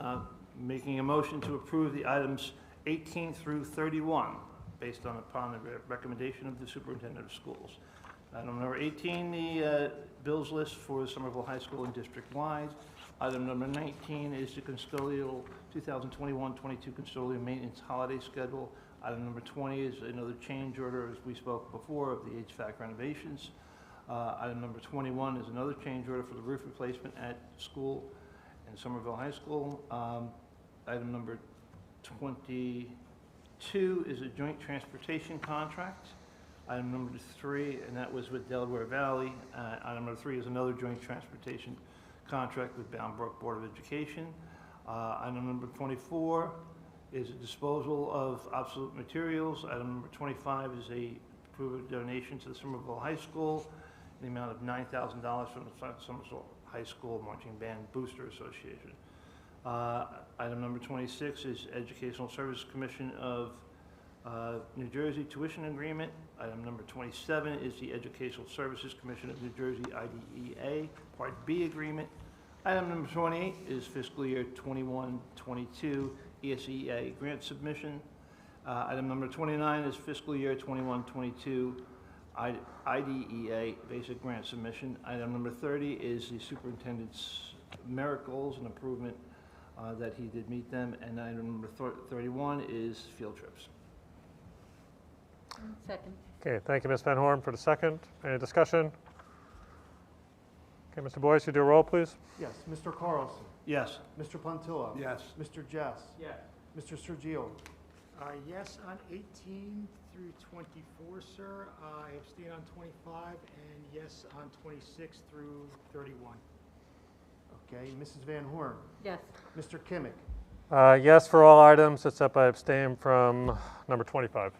making a motion to approve the items 18 through 31 based upon the recommendation of the superintendent of schools. Item number 18, the bills list for Somerville High School and district-wide. Item number 19 is the custodial 2021-22 custodial maintenance holiday schedule. Item number 20 is another change order, as we spoke before, of the HVAC renovations. Item number 21 is another change order for the roof replacement at school in Somerville High School. Item number 22 is a joint transportation contract. Item number 3, and that was with Delaware Valley. Item number 3 is another joint transportation contract with Bound Brook Board of Education. Item number 24 is a disposal of obsolete materials. Item number 25 is a approved donation to the Somerville High School in the amount of $9,000 from the Somerville High School Marching Band Booster Association. Item number 26 is Educational Services Commission of New Jersey tuition agreement. Item number 27 is the Educational Services Commission of New Jersey IDEA Part B agreement. Item number 28 is fiscal year 21-22 Esea grant submission. Item number 29 is fiscal year 21-22 IDEA basic grant submission. Item number 30 is the superintendent's merit goals and improvement that he did meet them. And item number 31 is field trips. Second. Okay, thank you, Ms. Van Horn, for the second. Any discussion? Okay, Mr. Boyce, you do a roll, please. Yes, Mr. Carlson. Yes. Mr. Puntillo. Yes. Mr. Jess. Yes. Mr. Sergio. Yes on 18 through 24, sir. I abstain on 25, and yes on 26 through 31. Okay, Mrs. Van Horn. Yes. Mr. Kimmick. Yes for all items, except I abstain from number 25.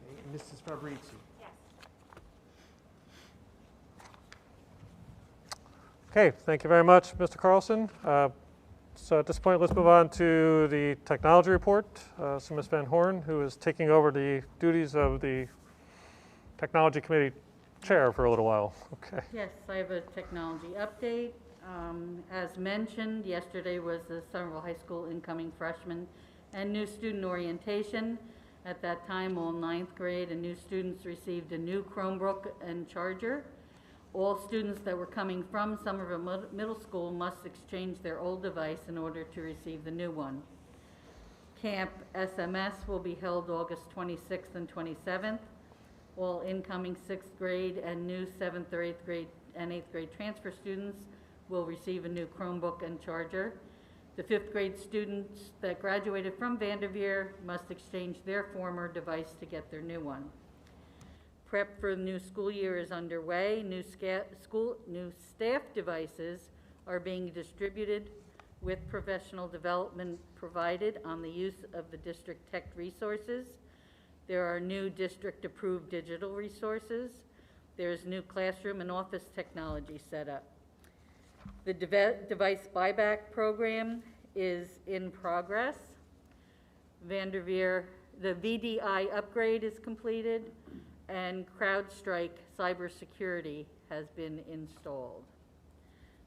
Okay, and Mrs. Fabrizi. Yes. Okay, thank you very much, Mr. Carlson. So at this point, let's move on to the technology report. So Ms. Van Horn, who is taking over the duties of the Technology Committee Chair for a little while. Okay. Yes, I have a technology update. As mentioned, yesterday was the Somerville High School incoming freshmen and new student orientation. At that time, all 9th grade and new students received a new Chromebook and charger. All students that were coming from Somerville Middle School must exchange their old device in order to receive the new one. Camp SMS will be held August 26th and 27th. All incoming 6th grade and new 7th or 8th grade and 8th grade transfer students will receive a new Chromebook and charger. The 5th grade students that graduated from Vanderveer must exchange their former device to get their new one. Prep for the new school year is underway. New staff devices are being distributed with professional development provided on the use of the district tech resources. There are new district-approved digital resources. There's new classroom and office technology set up. The device buyback program is in progress. Vanderveer, the VDI upgrade is completed, and CrowdStrike cybersecurity has been installed.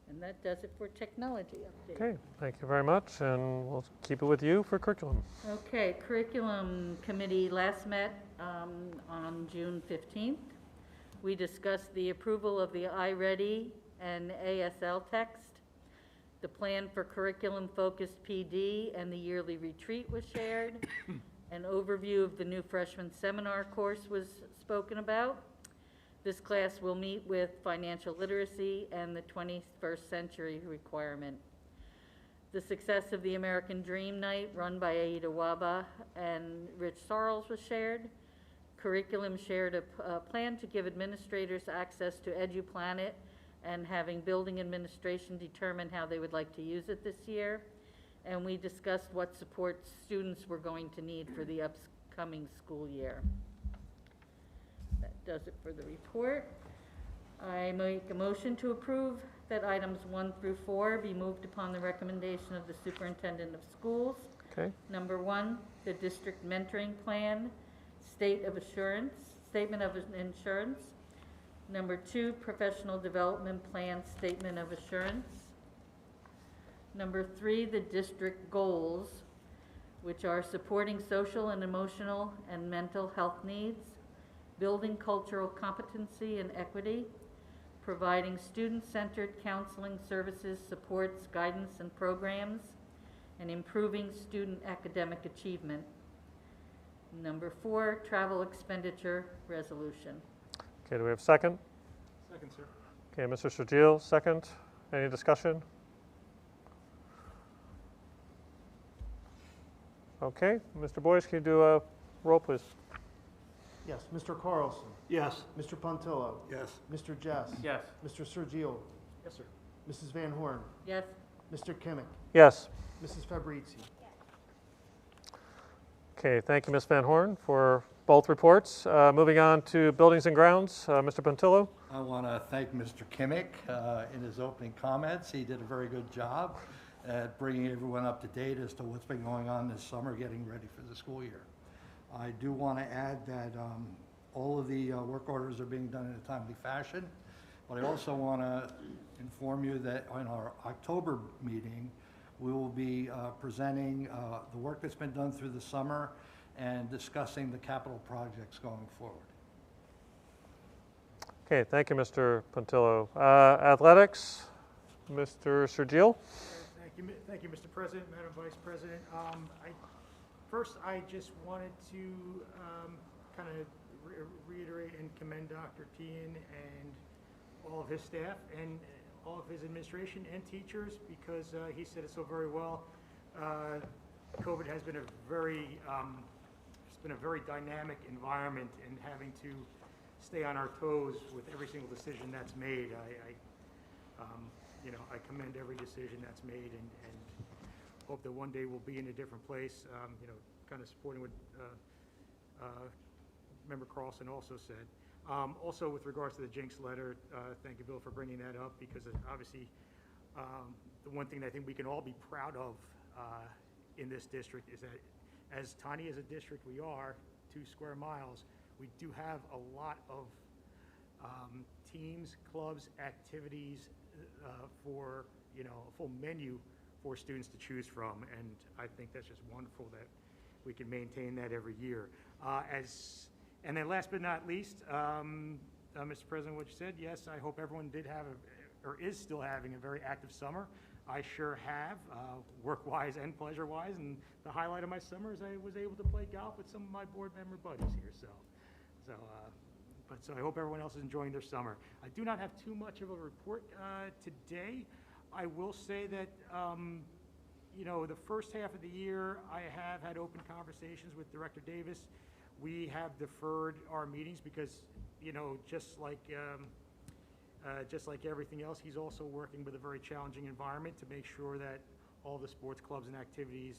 And that does it for technology update. Okay, thank you very much, and we'll keep it with you for curriculum. Okay, curriculum committee last met on June 15th. We discussed the approval of the iReady and ASL text. The plan for curriculum-focused PD and the yearly retreat was shared. An overview of the new freshman seminar course was spoken about. This class will meet with financial literacy and the 21st century requirement. The success of the American Dream Night run by Aida Waba and Rich Sarles was shared. Curriculum shared a plan to give administrators access to EduPlanet and having building administration determine how they would like to use it this year. And we discussed what support students were going to need for the upcoming school year. That does it for the report. I make a motion to approve that items 1 through 4 be moved upon the recommendation of the Superintendent of Schools. Okay. Number 1, the district mentoring plan, statement of insurance. Number 2, professional development plan, statement of assurance. Number 3, the district goals, which are supporting social and emotional and mental health needs, building cultural competency and equity, providing student-centered counseling services, supports, guidance, and programs, and improving student academic achievement. Number 4, travel expenditure resolution. Okay, do we have a second? Second, sir. Okay, Mr. Sergio, second. Any discussion? Okay, Mr. Boyce, can you do a roll, please? Yes, Mr. Carlson. Yes. Mr. Puntillo. Yes. Mr. Jess. Yes. Mr. Sergio. Yes, sir. Mrs. Van Horn, Yes. Mr. Kimmick, Yes. Mrs. Fabrizi. Okay, thank you, Ms. Van Horn, for both reports. Moving on to Buildings and Grounds, Mr. Pontillo. I want to thank Mr. Kimmick in his opening comments. He did a very good job at bringing everyone up to date as to what's been going on this summer, getting ready for the school year. I do want to add that all of the work orders are being done in a timely fashion, but I also want to inform you that in our October meeting, we will be presenting the work that's been done through the summer and discussing the capital projects going forward. Okay, thank you, Mr. Pontillo. Athletics, Mr. Sergio. Thank you, Mr. President, Madam Vice President. First, I just wanted to kind of reiterate and commend Dr. Tian and all of his staff and all of his administration and teachers, because he said it so very well. COVID has been a very dynamic environment, and having to stay on our toes with every single decision that's made. I commend every decision that's made, and hope that one day we'll be in a different place. Kind of supporting what Member Carlson also said. Also, with regards to the Jinx letter, thank you, Bill, for bringing that up, because obviously the one thing that I think we can all be proud of in this district is that, as tiny as a district we are, 2 square miles, we do have a lot of teams, clubs, activities for, a full menu for students to choose from, and I think that's just wonderful that we can maintain that every year. And then last but not least, Mr. President, what you said, yes, I hope everyone did have or is still having a very active summer. I sure have, work-wise and pleasure-wise, and the highlight of my summer is I was able to play golf with some of my board member buddies here, so I hope everyone else is enjoying their summer. I do not have too much of a report today. I will say that, the first half of the year, I have had open conversations with Director Davis. We have deferred our meetings because, just like everything else, he's also working with a very challenging environment to make sure that all the sports clubs and activities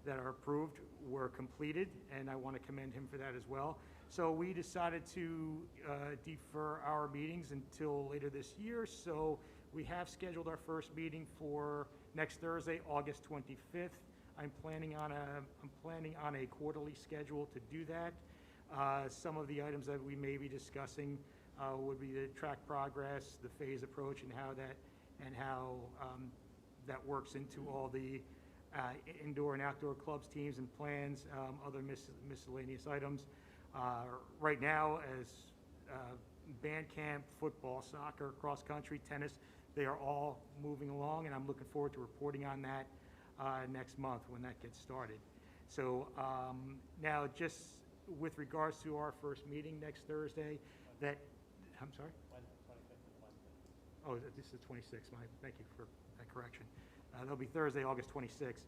that are approved were completed, and I want to commend him for that as well. So we decided to defer our meetings until later this year. So we have scheduled our first meeting for next Thursday, August 25th. I'm planning on a quarterly schedule to do that. Some of the items that we may be discussing would be the track progress, the phase approach, and how that works into all the indoor and outdoor clubs, teams, and plans, other miscellaneous items. Right now, as band camp, football, soccer, cross country, tennis, they are all moving along, and I'm looking forward to reporting on that next month when that gets started. So now, just with regards to our first meeting next Thursday, I'm sorry? Oh, this is the 26th. Thank you for that correction. That'll be Thursday, August 26th.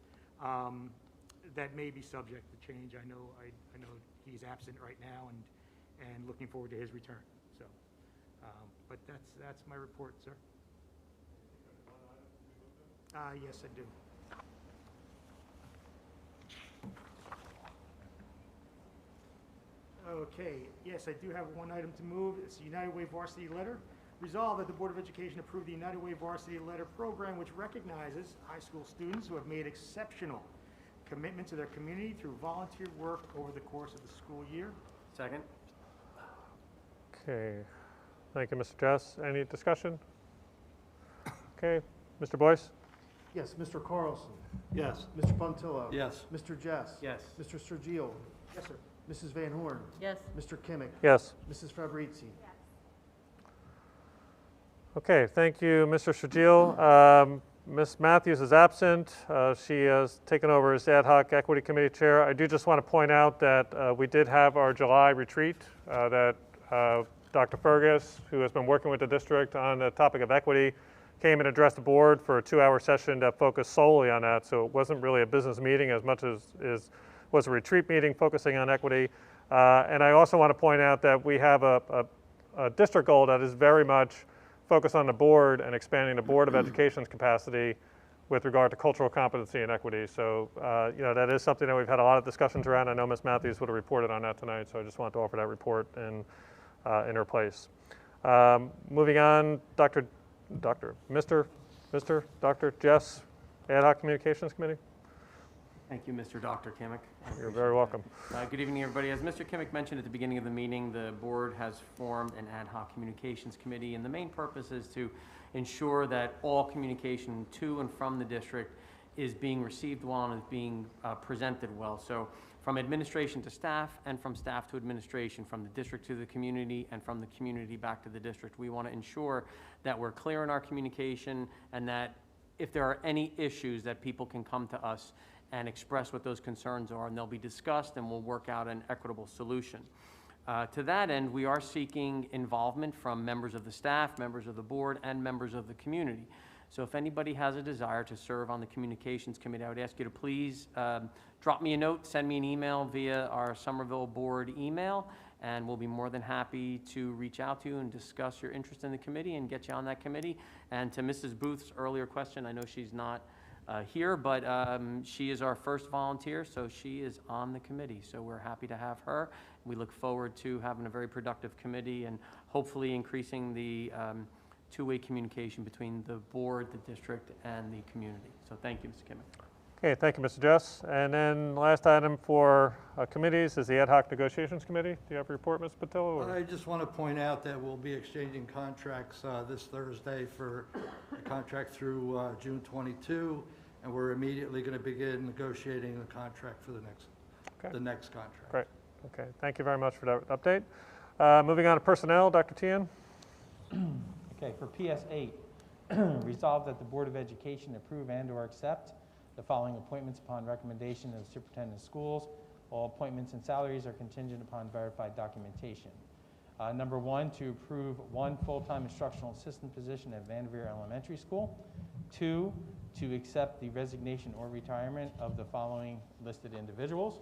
That may be subject to change. I know he's absent right now, and looking forward to his return. So, but that's my report, sir. Yes, I do. Okay, yes, I do have one item to move. It's the United Way Varsity Letter. Resolved that the Board of Education approve the United Way Varsity Letter program, which recognizes high school students who have made exceptional commitment to their community through volunteer work over the course of the school year. Second? Okay, thank you, Mr. Jess. Any discussion? Okay, Mr. Boyce? Yes, Mr. Carlson, Yes. Mr. Pontillo. Yes. Mr. Jess. Yes. Mr. Sergio, Yes, sir. Mrs. Van Horn, Yes. Mr. Kimmick, Yes. Mrs. Fabrizi. Okay, thank you, Mr. Shajil. Ms. Matthews is absent. She has taken over as Ad Hoc Equity Committee Chair. I do just want to point out that we did have our July retreat that Dr. Fergus, who has been working with the district on the topic of equity, came and addressed the board for a 2-hour session that focused solely on that. So it wasn't really a business meeting as much as was a retreat meeting focusing on equity. And I also want to point out that we have a district goal that is very much focus on the board and expanding the Board of Education's capacity with regard to cultural competency and equity. So, that is something that we've had a lot of discussions around. I know Ms. Matthews would have reported on that tonight, so I just wanted to offer that report in her place. Moving on, Dr. Jess, Ad Hoc Communications Committee. Thank you, Mr. Dr. Kimmick. You're very welcome. Good evening, everybody. As Mr. Kimmick mentioned at the beginning of the meeting, the board has formed an ad hoc communications committee, and the main purpose is to ensure that all communication to and from the district is being received well and is being presented well. So from administration to staff and from staff to administration, from the district to the community and from the community back to the district, we want to ensure that we're clear in our communication and that if there are any issues that people can come to us and express what those concerns are, and they'll be discussed and we'll work out an equitable solution. To that end, we are seeking involvement from members of the staff, members of the board, and members of the community. So if anybody has a desire to serve on the communications committee, I would ask you to please drop me a note, send me an email via our Somerville board email, and we'll be more than happy to reach out to you and discuss your interest in the committee and get you on that committee. And to Mrs. Booth's earlier question, I know she's not here, but she is our first volunteer, so she is on the committee. So we're happy to have her. We look forward to having a very productive committee and hopefully increasing the two-way communication between the board, the district, and the community. So thank you, Mr. Kimmick. Okay, thank you, Mr. Jess. And then last item for committees is the Ad Hoc Negotiations Committee. Do you have a report, Ms. Patillo? or- I just want to point out that we'll be exchanging contracts this Thursday for a contract through June 22, and we're immediately going to begin negotiating the contract for the next contract. Great. Okay, thank you very much for that update. Moving on to personnel, Dr. Tian. Okay, for PS8, resolve that the Board of Education approve and/or accept the following appointments upon recommendation of the Superintendent of Schools. All appointments and salaries are contingent upon verified documentation. Number 1, to approve 1 full-time instructional assistant position at Vanderveer Elementary School. 2, to accept the resignation or retirement of the following listed individuals.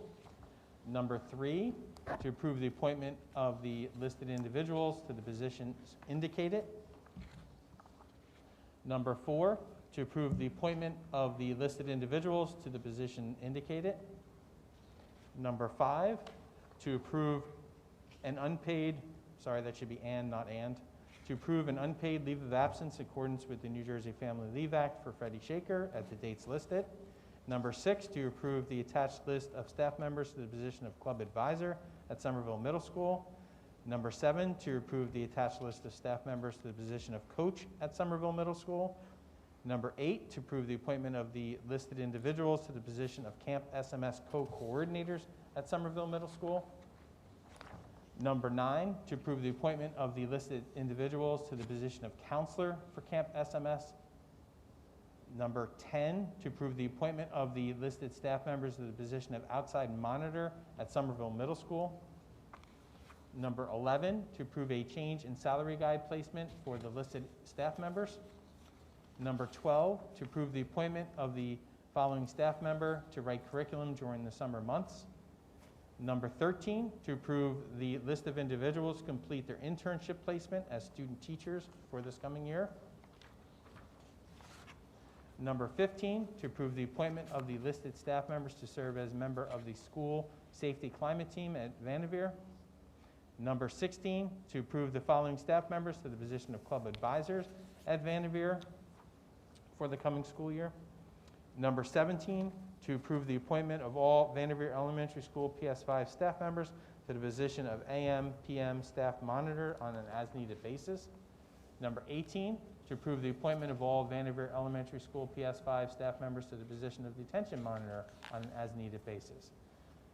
Number 3, to approve the appointment of the listed individuals to the positions indicated. Number 4, to approve the appointment of the listed individuals to the position indicated. Number 5, to approve an unpaid, sorry, that should be and, not and, to approve an unpaid leave of absence in accordance with the New Jersey Family Leave Act for Freddie Shaker at the dates listed. Number 6, to approve the attached list of staff members to the position of club advisor at Somerville Middle School. Number 7, to approve the attached list of staff members to the position of coach at Somerville Middle School. Number 8, to approve the appointment of the listed individuals to the position of Camp SMS co-coordinators at Somerville Middle School. Number 9, to approve the appointment of the listed individuals to the position of counselor for Camp SMS. Number 10, to approve the appointment of the listed staff members to the position of outside monitor at Somerville Middle School. Number 11, to approve a change in salary guide placement for the listed staff members. Number 12, to approve the appointment of the following staff member to write curriculum during the summer months. Number 13, to approve the list of individuals to complete their internship placement as student teachers for this coming year. Number 15, to approve the appointment of the listed staff members to serve as member of the school safety climate team at Vanderveer. Number 16, to approve the following staff members to the position of club advisors at Vanderveer for the coming school year. Number 17, to approve the appointment of all Vanderveer Elementary School PS5 staff members to the position of AM, PM staff monitor on an as-needed basis. Number 18, to approve the appointment of all Vanderveer Elementary School PS5 staff members to the position of detention monitor on an as-needed basis.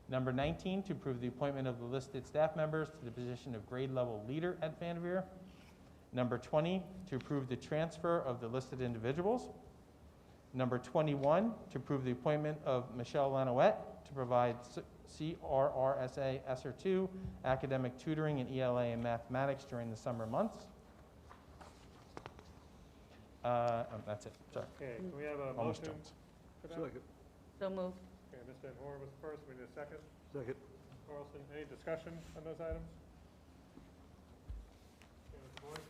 Number 19, to approve the appointment of the listed staff members to the position of grade level leader at Vanderveer. Number 20, to approve the transfer of the listed individuals. Number 21, to approve the appointment of Michelle Lanouette to provide CRRSA ESSER 2 academic tutoring in ELA and mathematics during the summer months. That's it, sorry. Okay, can we have a Almost motion done. for that? So moved. Okay, Ms. Van Horen was first, we need a second. Second. Carlson, any discussion on those items? Okay, Mr. Boyd?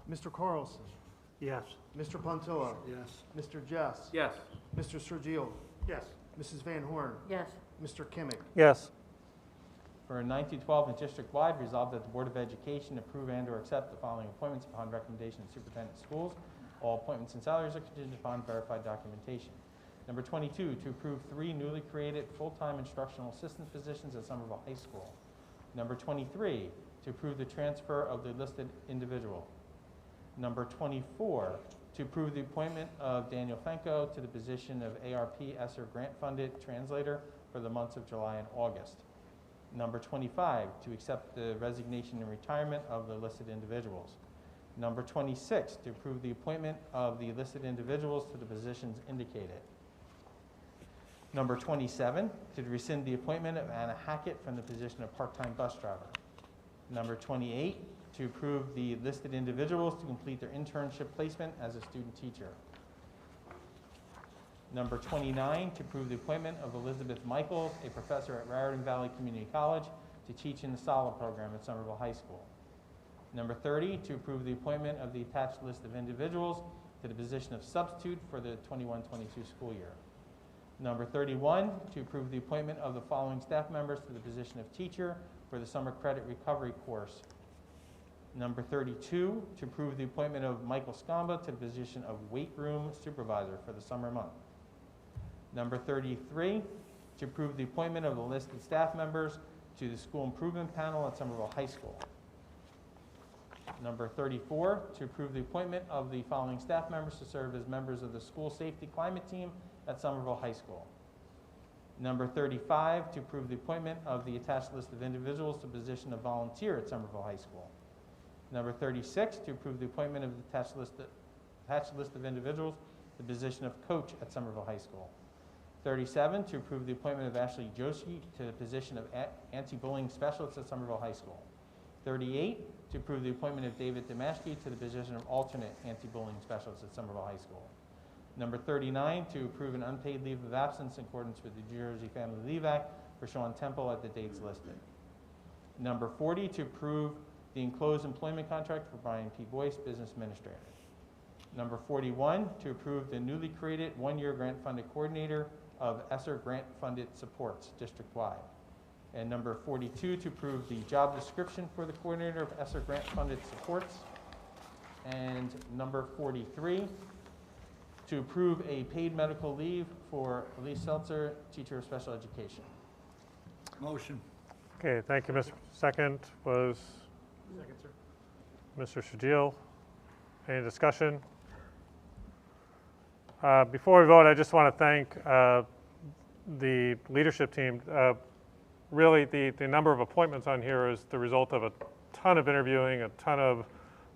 Mr. Carlson, Yes. Mr. Puntillo, Yes. Mr. Jess, Yes. Mr. Sergio, Yes. Mrs. Van Horn, Yes. Mr. Kimmick. Yes. For 9 through 12 and district-wide, resolved that the Board of Education approve and/or accept the following appointments upon recommendation of the Superintendent of Schools. All appointments and salaries are contingent upon verified documentation. Number 22, to approve 3 newly created full-time instructional assistant positions at Somerville High School. Number 23, to approve the transfer of the listed individual. Number 24, to approve the appointment of Daniel Fenko to the position of ARP ESSER grant-funded translator for the months of July and August. Number 25, to accept the resignation and retirement of the listed individuals. Number 26, to approve the appointment of the listed individuals to the positions indicated. Number 27, to rescind the appointment of Anna Hackett from the position of part-time bus driver. Number 28, to approve the listed individuals to complete their internship placement as a student teacher. Number 29, to approve the appointment of Elizabeth Michaels, a professor at Raritan Valley Community College, to teach in the SOLID program at Somerville High School. Number 30, to approve the appointment of the attached list of individuals to the position of substitute for the 21-22 school year. Number 31, to approve the appointment of the following staff members to the position of teacher for the summer credit recovery course. Number 32, to approve the appointment of Michael Scamba to the position of weight room supervisor for the summer month. Number 33, to approve the appointment of the listed staff members to the school improvement panel at Somerville High School. Number 34, to approve the appointment of the following staff members to serve as members of the school safety climate team at Somerville High School. Number 35, to approve the appointment of the attached list of individuals to the position of volunteer at Somerville High School. Number 36, to approve the appointment of the attached list of individuals to the position of coach at Somerville High School. 37, to approve the appointment of Ashley Joshi to the position of anti-bullying specialist at Somerville High School. 38, to approve the appointment of David Demashki to the position of alternate anti-bullying specialist at Somerville High School. Number 39, to approve an unpaid leave of absence in accordance with the New Jersey Family Leave Act for Sean Temple at the dates listed. Number 40, to approve the enclosed employment contract for Brian P. Boyce, business administrator. Number 41, to approve the newly created one-year grant-funded coordinator of ESSER grant-funded supports district-wide. And number 42, to approve the job description for the coordinator of ESSER grant-funded supports. And number 43, to approve a paid medical leave for Elise Seltzer, teacher of special education. Motion. Okay, thank you, Mr. Second was Second, sir. Mr. Shadil. Any discussion? Before we vote, I just want to thank the leadership team. Really, the number of appointments on here is the result of a ton of interviewing, a ton of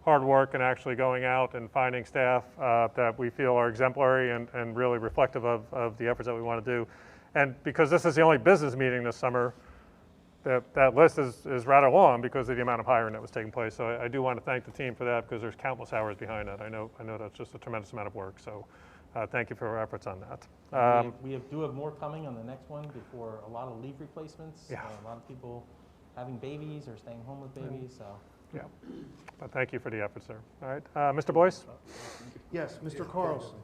hard work, and actually going out and finding staff that we feel are exemplary and really reflective of the efforts that we want to do. And because this is the only business meeting this summer, that list is rather long because of the amount of hiring that was taking place. So I do want to thank the team for that because there's countless hours behind that. I know that's just a tremendous amount of work. So thank you for your efforts on that. We do have more coming on the next one before a lot of leave replacements. Yeah. A lot of people having babies or staying home with babies. So. Yeah, but thank you for the efforts there. All right, Mr. Boyce? Yes, Mr. Carlson,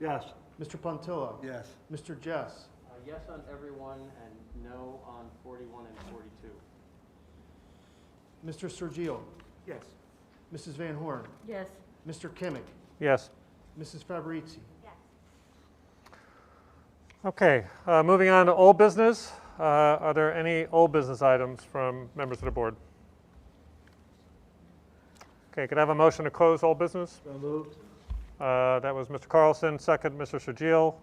Yes. Mr. Puntillo, Yes. Mr. Jess, Yes on everyone and no on 41 and 42. Mr. Sergio, Yes. Mrs. Van Horn, Yes. Mr. Kimmick, Yes. Mrs. Fabrizi. Yes. Okay, moving on to old business. Are there any old business items from members of the board? Okay, could I have a motion to close old business? So moved. That was Mr. Carlson, second Mr. Shadil.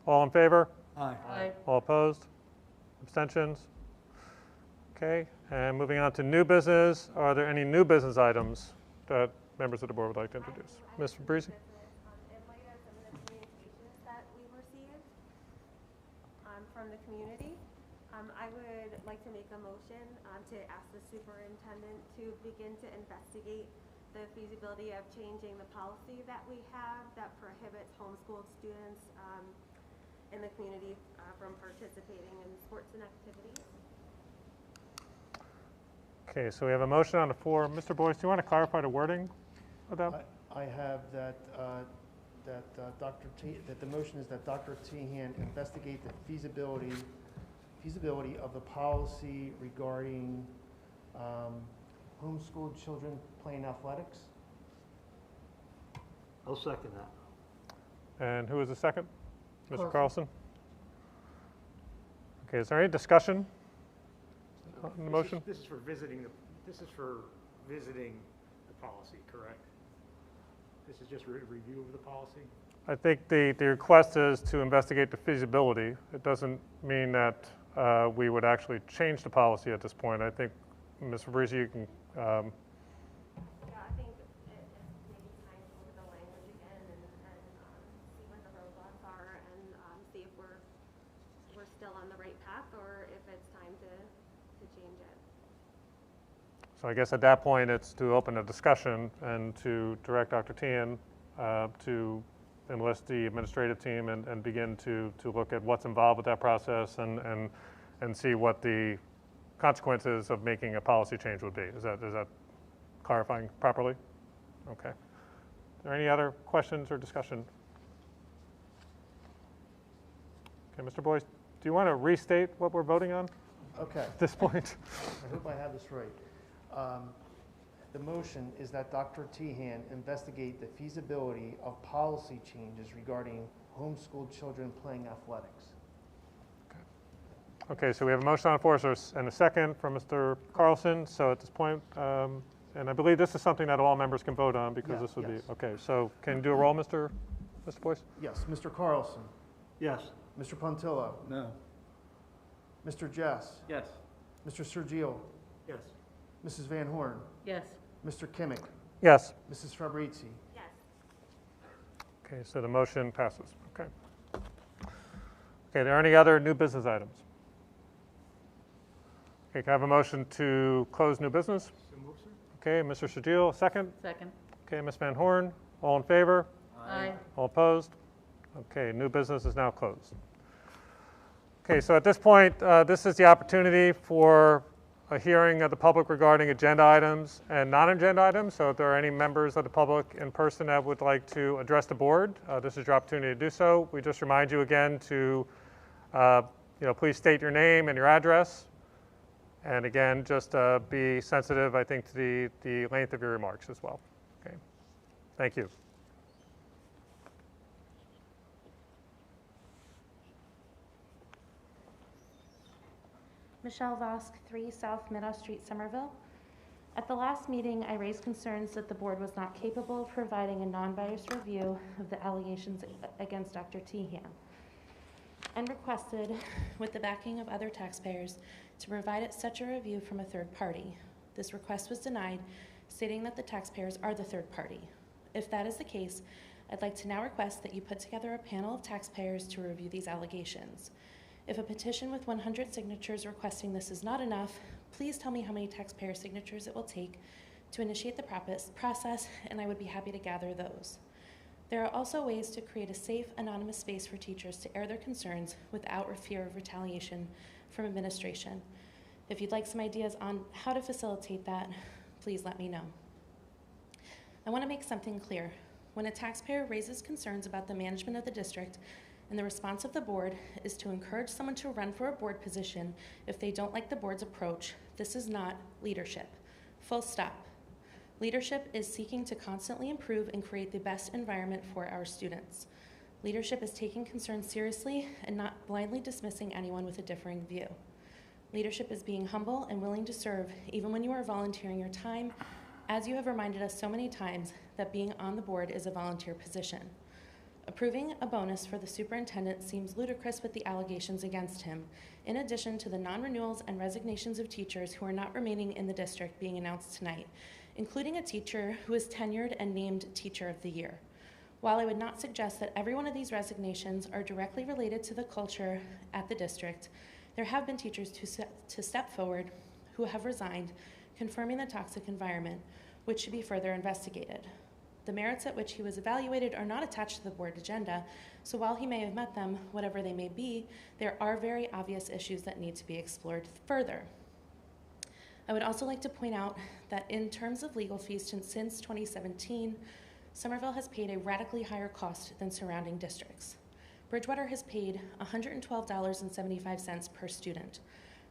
All in favor? Aye. Aye. All opposed? Abstentions? Okay, and moving on to new business. Are there any new business items that members of the board would like to introduce? Ms. Fabrizi? In light of some of the communications that we've received from the community, I would like to make a motion to ask the superintendent to begin to investigate the feasibility of changing the policy that we have that prohibits homeschooled students in the community from participating in sports and activities. Okay, so we have a motion on the floor. Mr. Boyce, do you want to clarify the wording of that? I have that, that the motion is that Dr. Tehan investigate the feasibility of the policy regarding homeschooled children playing athletics. I'll second that. And who is the second? Mr. Carlson. Carlson? Okay, is there any discussion on the motion? This is for visiting the policy, correct? This is just review of the policy? I think the request is to investigate the feasibility. It doesn't mean that we would actually change the policy at this point. I think, Ms. Fabrizi, you can, Yeah, I think it's maybe time to look at the language again and see what the roadblocks are and see if we're still on the right path or if it's time to change it. so I guess at that point, it's to open a discussion and to direct Dr. Tian to enlist the administrative team and begin to look at what's involved with that process and see what the consequences of making a policy change would be. Is that clarifying properly? Okay. Are there any other questions or discussion? Okay, Mr. Boyce, do you want to restate what we're voting on Okay, at this point? I hope I have this right. The motion is that Dr. Tehan investigate the feasibility of policy changes regarding homeschooled children playing athletics. Okay, so we have a motion on the floor and a second from Mr. Carlson. So at this point, and I believe this is something that all members can vote on because Yeah, this would yes. be, okay. So can you do a roll, Mr. Boyce? Yes, Mr. Carlson, Yes. Mr. Pontillo, No. Mr. Jess, Yes. Mr. Sergio, Yes. Mrs. Van Horn, Yes. Mr. Kimmick, Yes. Mrs. Fabrizi. Yes. Okay, so the motion passes. Okay. Okay, are there any other new business items? Okay, can I have a motion to close new business? So move, sir? Okay, Mr. Shadil, second. Second. Okay, Ms. Van Horn, all in favor? Aye. All opposed? Okay, new business is now closed. Okay, so at this point, this is the opportunity for a hearing of the public regarding agenda items and non-agenda items. So if there are any members of the public in person that would like to address the board, this is your opportunity to do so. We just remind you again to, please state your name and your address. And again, just be sensitive, I think, to the length of your remarks as well. Okay, thank you. Michelle Vosk, 3 South Meadow Street, Somerville. At the last meeting, I raised concerns that the board was not capable of providing a non-biased review of the allegations against Dr. Tehan, and requested, with the backing of other taxpayers, to provide such a review from a third party. This request was denied, stating that the taxpayers are the third party. If that is the case, I'd like to now request that you put together a panel of taxpayers to review these allegations. If a petition with 100 signatures requesting this is not enough, please tell me how many taxpayer signatures it will take to initiate the process, and I would be happy to gather those. There are also ways to create a safe, anonymous space for teachers to air their concerns without fear of retaliation from administration. If you'd like some ideas on how to facilitate that, please let me know. I want to make something clear. When a taxpayer raises concerns about the management of the district, and the response of the board is to encourage someone to run for a board position if they don't like the board's approach, this is not leadership. Full stop. Leadership is seeking to constantly improve and create the best environment for our students. Leadership is taking concerns seriously and not blindly dismissing anyone with a differing view. Leadership is being humble and willing to serve even when you are volunteering your time, as you have reminded us so many times that being on the board is a volunteer position. Approving a bonus for the superintendent seems ludicrous with the allegations against him, in addition to the non-renewals and resignations of teachers who are not remaining in the district being announced tonight, including a teacher who is tenured and named Teacher of the Year. While I would not suggest that every one of these resignations are directly related to the culture at the district, there have been teachers to step forward who have resigned, confirming the toxic environment, which should be further investigated. The merits at which he was evaluated are not attached to the board agenda, so while he may have met them, whatever they may be, there are very obvious issues that need to be explored further. I would also like to point out that in terms of legal fees since 2017, Somerville has paid a radically higher cost than surrounding districts. Bridgewater has paid $112.75 per student.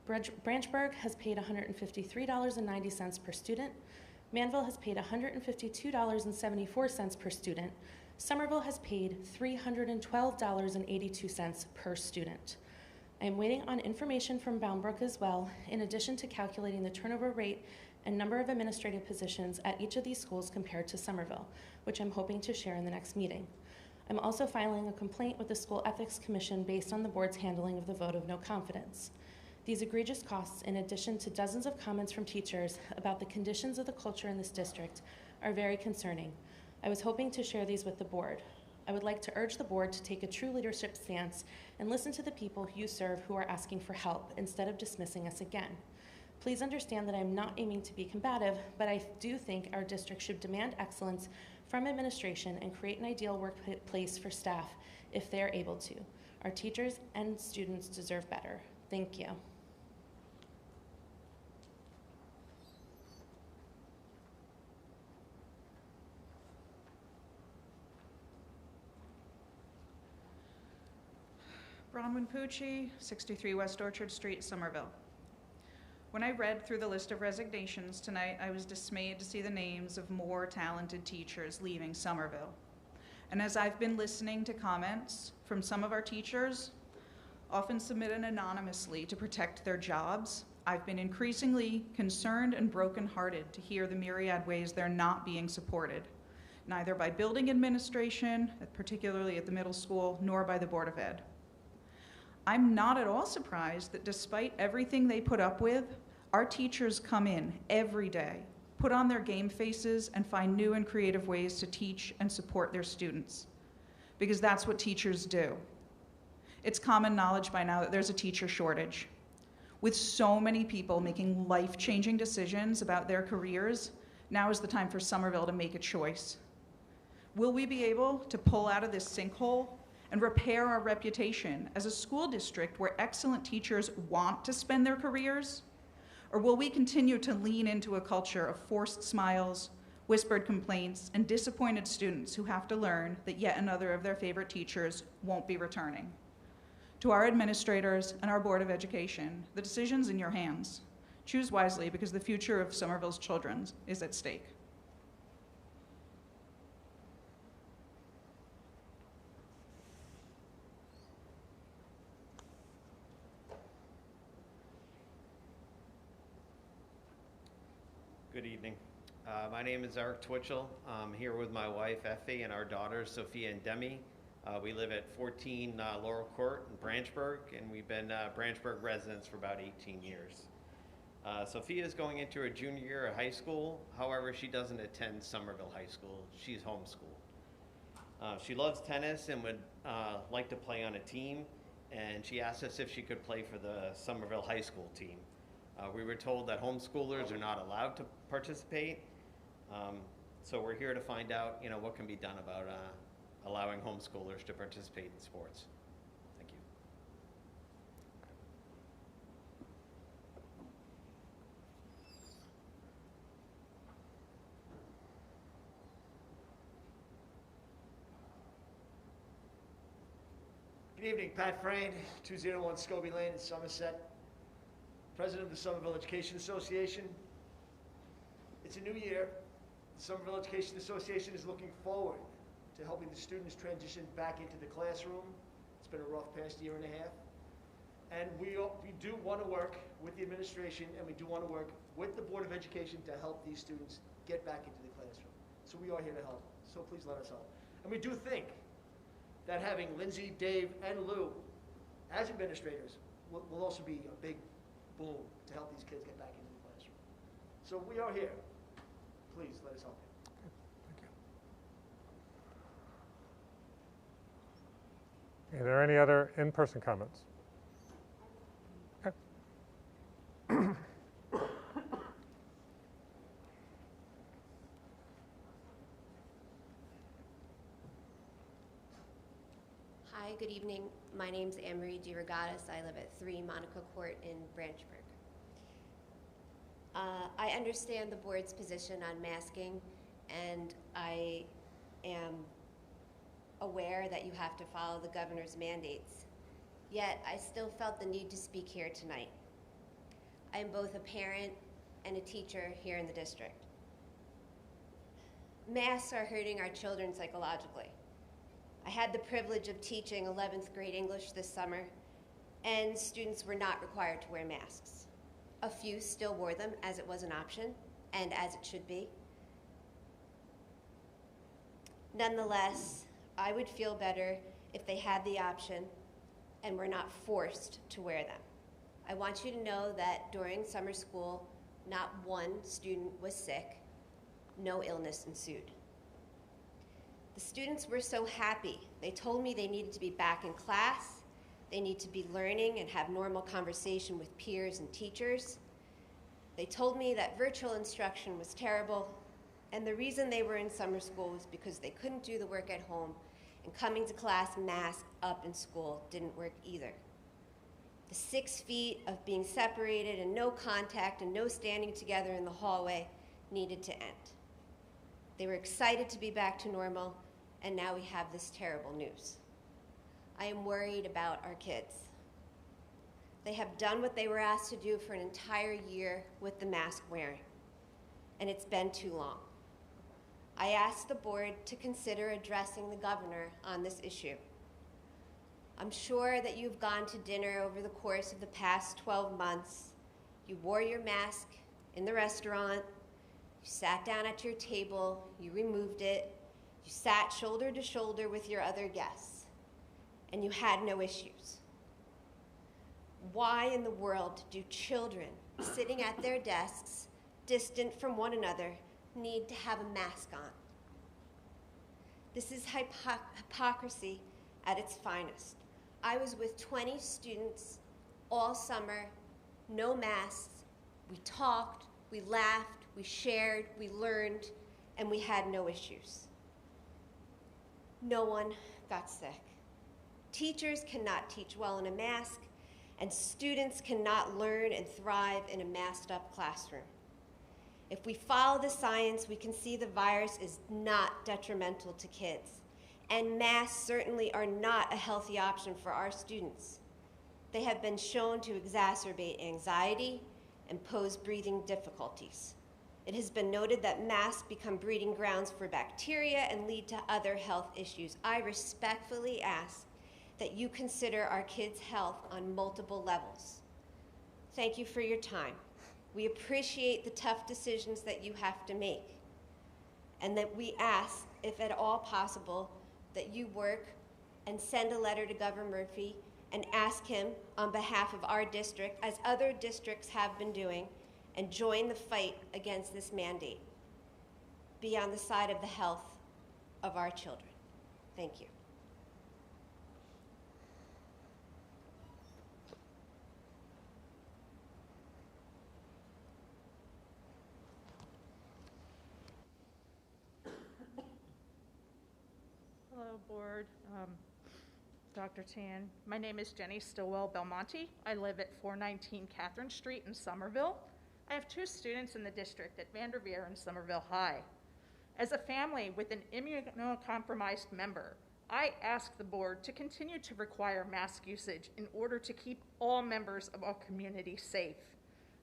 Branchburg has paid $153.90 per student. Manville has paid $152.74 per student. Somerville has paid $312.82 per student. I am waiting on information from Boundbrook as well, in addition to calculating the turnover rate and number of administrative positions at each of these schools compared to Somerville, which I'm hoping to share in the next meeting. I'm also filing a complaint with the School Ethics Commission based on the board's handling of the vote of no confidence. These egregious costs, in addition to dozens of comments from teachers about the conditions of the culture in this district, are very concerning. I was hoping to share these with the board. I would like to urge the board to take a true leadership stance and listen to the people you serve who are asking for help instead of dismissing us again. Please understand that I am not aiming to be combative, but I do think our district should demand excellence from administration and create an ideal workplace for staff if they are able to. Our teachers and students deserve better. Thank you. Bronwyn Pucci, 63 West Orchard Street, Somerville. When I read through the list of resignations tonight, I was dismayed to see the names of more talented teachers leaving Somerville. And as I've been listening to comments from some of our teachers, often submitted anonymously to protect their jobs, I've been increasingly concerned and brokenhearted to hear the myriad ways they're not being supported, neither by building administration, particularly at the middle school, nor by the Board of Ed. I'm not at all surprised that despite everything they put up with, our teachers come in every day, put on their game faces, and find new and creative ways to teach and support their students, because that's what teachers do. It's common knowledge by now that there's a teacher shortage. With so many people making life-changing decisions about their careers, now is the time for Somerville to make a choice. Will we be able to pull out of this sinkhole and repair our reputation as a school district where excellent teachers want to spend their careers? Or will we continue to lean into a culture of forced smiles, whispered complaints, and disappointed students who have to learn that yet another of their favorite teachers won't be returning? To our administrators and our Board of Education, the decision's in your hands. Choose wisely, because the future of Somerville's children is at stake. Good evening. My name is Eric Twitchell. I'm here with my wife, Effie, and our daughters, Sophia and Demi. We live at 14 Laurel Court in Branchburg, and we've been Branchburg residents for about 18 years. Sophia is going into her junior year of high school. However, she doesn't attend Somerville High School. She's homeschooled. She loves tennis and would like to play on a team, and she asked us if she could play for the Somerville High School team. We were told that homeschoolers are not allowed to participate, so we're here to find out, what can be done about allowing homeschoolers to participate in sports. Thank you. Good evening, Pat Frayne, 201 Scobie Lane in Somerset. President of the Somerville Education Association. It's a new year. The Somerville Education Association is looking forward to helping the students transition back into the classroom. It's been a rough past year and a half. And we do want to work with the administration, and we do want to work with the Board of Education to help these students get back into the classroom. So we are here to help. So please let us help. And we do think that having Lindsay, Dave, and Lou as administrators will also be a big boom to help these kids get back into the classroom. So we are here. Please let us help you. Are there any other in-person comments? Okay. Hi, good evening. My name's Anne-Marie DeRogatis. I live at 3 Monica Court in Branchburg. I understand the board's position on masking, and I am aware that you have to follow the governor's mandates. Yet, I still felt the need to speak here tonight. I am both a parent and a teacher here in the district. Masks are hurting our children psychologically. I had the privilege of teaching 11th grade English this summer, and students were not required to wear masks. A few still wore them as it was an option, and as it should be. Nonetheless, I would feel better if they had the option and were not forced to wear them. I want you to know that during summer school, not one student was sick. No illness ensued. The students were so happy. They told me they needed to be back in class. They need to be learning and have normal conversation with peers and teachers. They told me that virtual instruction was terrible, and the reason they were in summer school was because they couldn't do the work at home, and coming to class masked up in school didn't work either. The 6 feet of being separated and no contact and no standing together in the hallway needed to end. They were excited to be back to normal, and now we have this terrible news. I am worried about our kids. They have done what they were asked to do for an entire year with the mask wearing, and it's been too long. I asked the board to consider addressing the governor on this issue. I'm sure that you've gone to dinner over the course of the past 12 months. You wore your mask in the restaurant, you sat down at your table, you removed it, you sat shoulder to shoulder with your other guests, and you had no issues. Why in the world do children sitting at their desks, distant from one another, need to have a mask on? This is hypocrisy at its finest. I was with 20 students all summer, no masks. We talked, we laughed, we shared, we learned, and we had no issues. No one got sick. Teachers cannot teach well in a mask, and students cannot learn and thrive in a masked up classroom. If we follow the science, we can see the virus is not detrimental to kids. And masks certainly are not a healthy option for our students. They have been shown to exacerbate anxiety and pose breathing difficulties. It has been noted that masks become breeding grounds for bacteria and lead to other health issues. I respectfully ask that you consider our kids' health on multiple levels. Thank you for your time. We appreciate the tough decisions that you have to make, and that we ask, if at all possible, that you work and send a letter to Governor Murphy and ask him on behalf of our district, as other districts have been doing, and join the fight against this mandate. Be on the side of the health of our children. Thank you. Hello, Board. Dr. Tan. My name is Jenny Stillwell Belmonte. I live at 419 Catherine Street in Somerville. I have 2 students in the district at Vanderveer and Somerville High. As a family with an immunocompromised member, I ask the board to continue to require mask usage in order to keep all members of our community safe.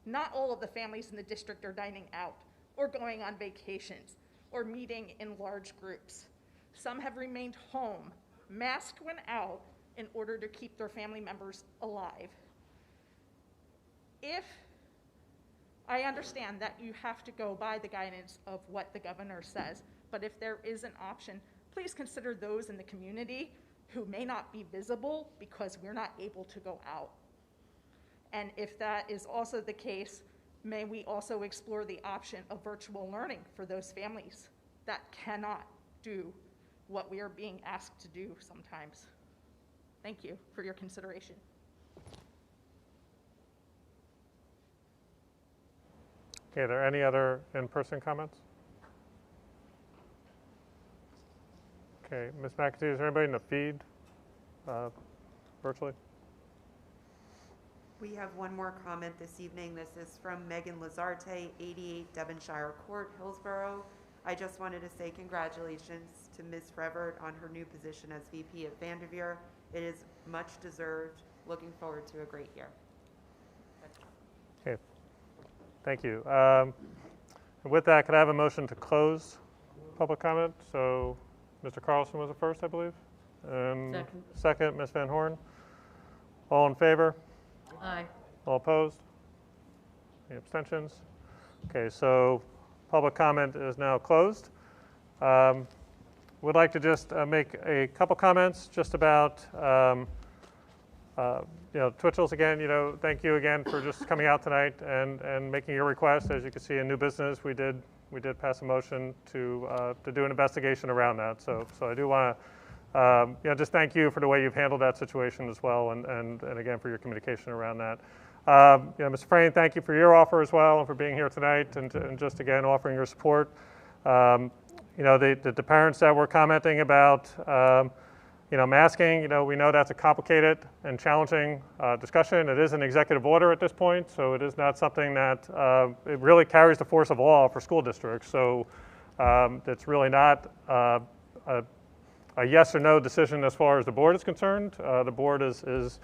Not all of the families in the district are dining out or going on vacations or meeting in large groups. Some have remained home, masked when out, in order to keep their family members alive. If I understand that you have to go by the guidance of what the governor says, but if there is an option, please consider those in the community who may not be visible because we're not able to go out. And if that is also the case, may we also explore the option of virtual learning for those families that cannot do what we are being asked to do sometimes. Thank you for your consideration. Okay, are there any other in-person comments? Okay, Ms. McAtee, is there anybody in the feed virtually? We have one more comment this evening. This is from Megan Lazarte, 88 Devonshire Court, Hillsborough. I just wanted to say congratulations to Ms. Frevert on her new position as VP at Vanderveer. It is much deserved. Looking forward to a great year. Okay, thank you. With that, could I have a motion to close public comment? So Mr. Carlson was the first, I believe. Second. Second, Ms. Van Horn. All in favor? Aye. All opposed? Any abstentions? Okay, so public comment is now closed. Would like to just make a couple comments just about, Twitchell's again, thank you again for just coming out tonight and making your request. As you can see in new business, we did pass a motion to do an investigation around that. So I do want to just thank you for the way you've handled that situation as well, and again for your communication around that. Mr. Frayne, thank you for your offer as well and for being here tonight and just again offering your support. The parents that were commenting about masking, we know that's a complicated and challenging discussion. It is an executive order at this point, so it is not something that it really carries the force of law for school districts. So it's really not a yes or no decision as far as the board is concerned. The board is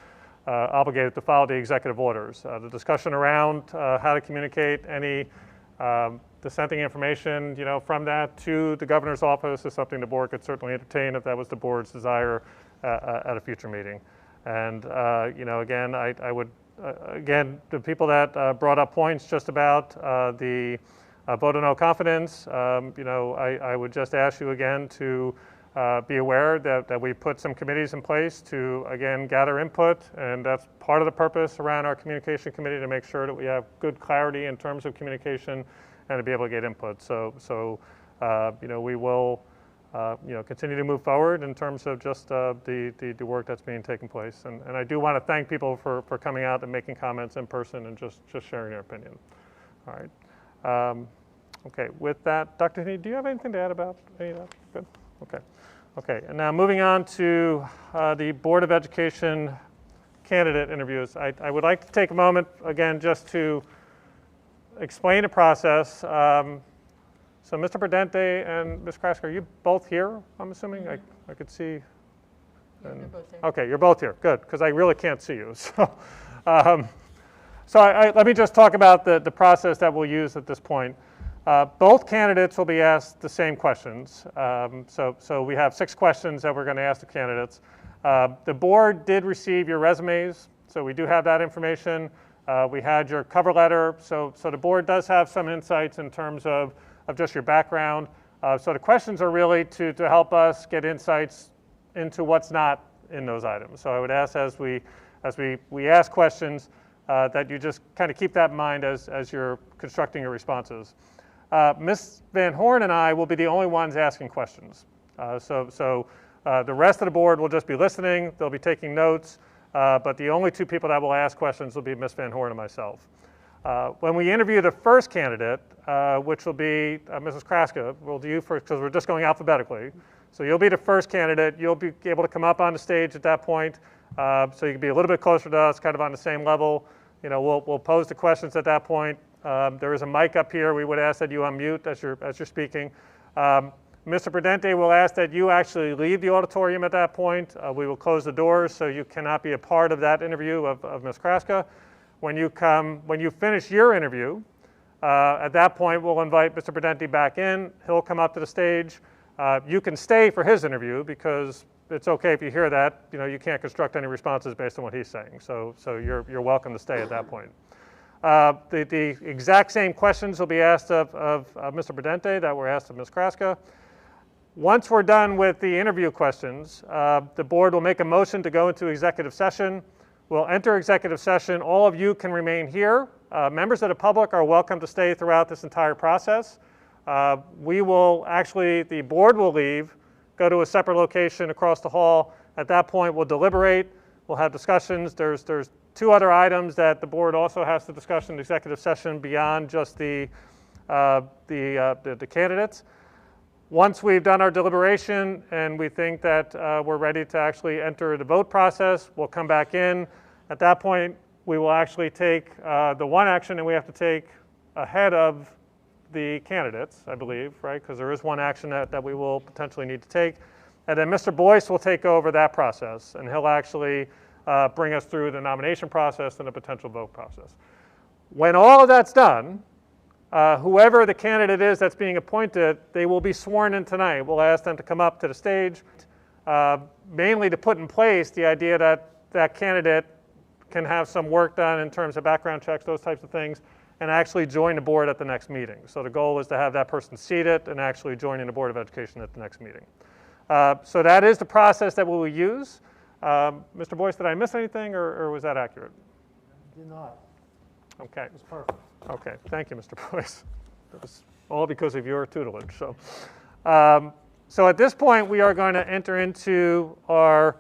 obligated to follow the executive orders. The discussion around how to communicate any dissenting information, from that to the governor's office is something the board could certainly entertain if that was the board's desire at a future meeting. And again, I would the people that brought up points just about the vote of no confidence, I would just ask you again to be aware that we put some committees in place to, again, gather input, and that's part of the purpose around our communication committee, to make sure that we have good clarity in terms of communication and to be able to get input. So we will, continue to move forward in terms of just the work that's being taken place. And I do want to thank people for coming out and making comments in person and just sharing their opinion. All right. Okay, with that, Dr. Heaney, do you have anything to add about any of that? Good. Okay, and now moving on to the Board of Education candidate interviews. I would like to take a moment, again, just to explain the process. So Mr. Prudente and Ms. Krasker, are you both here, I'm assuming? I could see. Yeah, they're both there. Okay, you're both here, good, because I really can't see you. So, let me just talk about the process that we'll use at this point. Both candidates will be asked the same questions. So we have 6 questions that we're going to ask the candidates. The board did receive your resumes, so we do have that information. We had your cover letter, so the board does have some insights in terms of just your background. So the questions are really to help us get insights into what's not in those items. So I would ask as we ask questions that you just kind of keep that in mind as you're constructing your responses. Ms. Van Horn and I will be the only ones asking questions. So the rest of the board will just be listening. They'll be taking notes. But the only 2 people that will ask questions will be Ms. Van Horn and myself. When we interview the first candidate, which will be Mrs. Kraska, we'll do you first because we're just going alphabetically. So you'll be the first candidate. You'll be able to come up on the stage at that point. So you can be a little bit closer to us, kind of on the same level. We'll pose the questions at that point. There is a mic up here. We would ask that you unmute as you're speaking. Mr. Prudente will ask that you actually leave the auditorium at that point. We will close the doors, so you cannot be a part of that interview of Ms. Kraska. When you finish your interview, at that point, we'll invite Mr. Prudente back in. He'll come up to the stage. You can stay for his interview because it's okay if you hear that. You can't construct any responses based on what he's saying. So you're welcome to stay at that point. The exact same questions will be asked of Mr. Prudente that were asked of Ms. Kraska. Once we're done with the interview questions, the board will make a motion to go into executive session. We'll enter executive session. All of you can remain here. Members of the public are welcome to stay throughout this entire process. The board will leave, go to a separate location across the hall. At that point, we'll deliberate. We'll have discussions. There's 2 other items that the board also has to discuss in the executive session beyond just the candidates. Once we've done our deliberation and we think that we're ready to actually enter the vote process, we'll come back in. At that point, we will actually take the one action that we have to take ahead of the candidates, I believe, right? Because there is one action that we will potentially need to take. And then Mr. Boyce will take over that process, and he'll actually bring us through the nomination process and the potential vote process. When all of that's done, whoever the candidate is that's being appointed, they will be sworn in tonight. We'll ask them to come up to the stage, mainly to put in place the idea that that candidate can have some work done in terms of background checks, those types of things, and actually join the board at the next meeting. So the goal is to have that person seated and actually joining the Board of Education at the next meeting. So that is the process that we will use. Mr. Boyce, did I miss anything, or was that accurate? Did not. Okay. It was perfect. Okay, thank you, Mr. Boyce. That was all because of your tutelage. So, so at this point, we are going to enter into our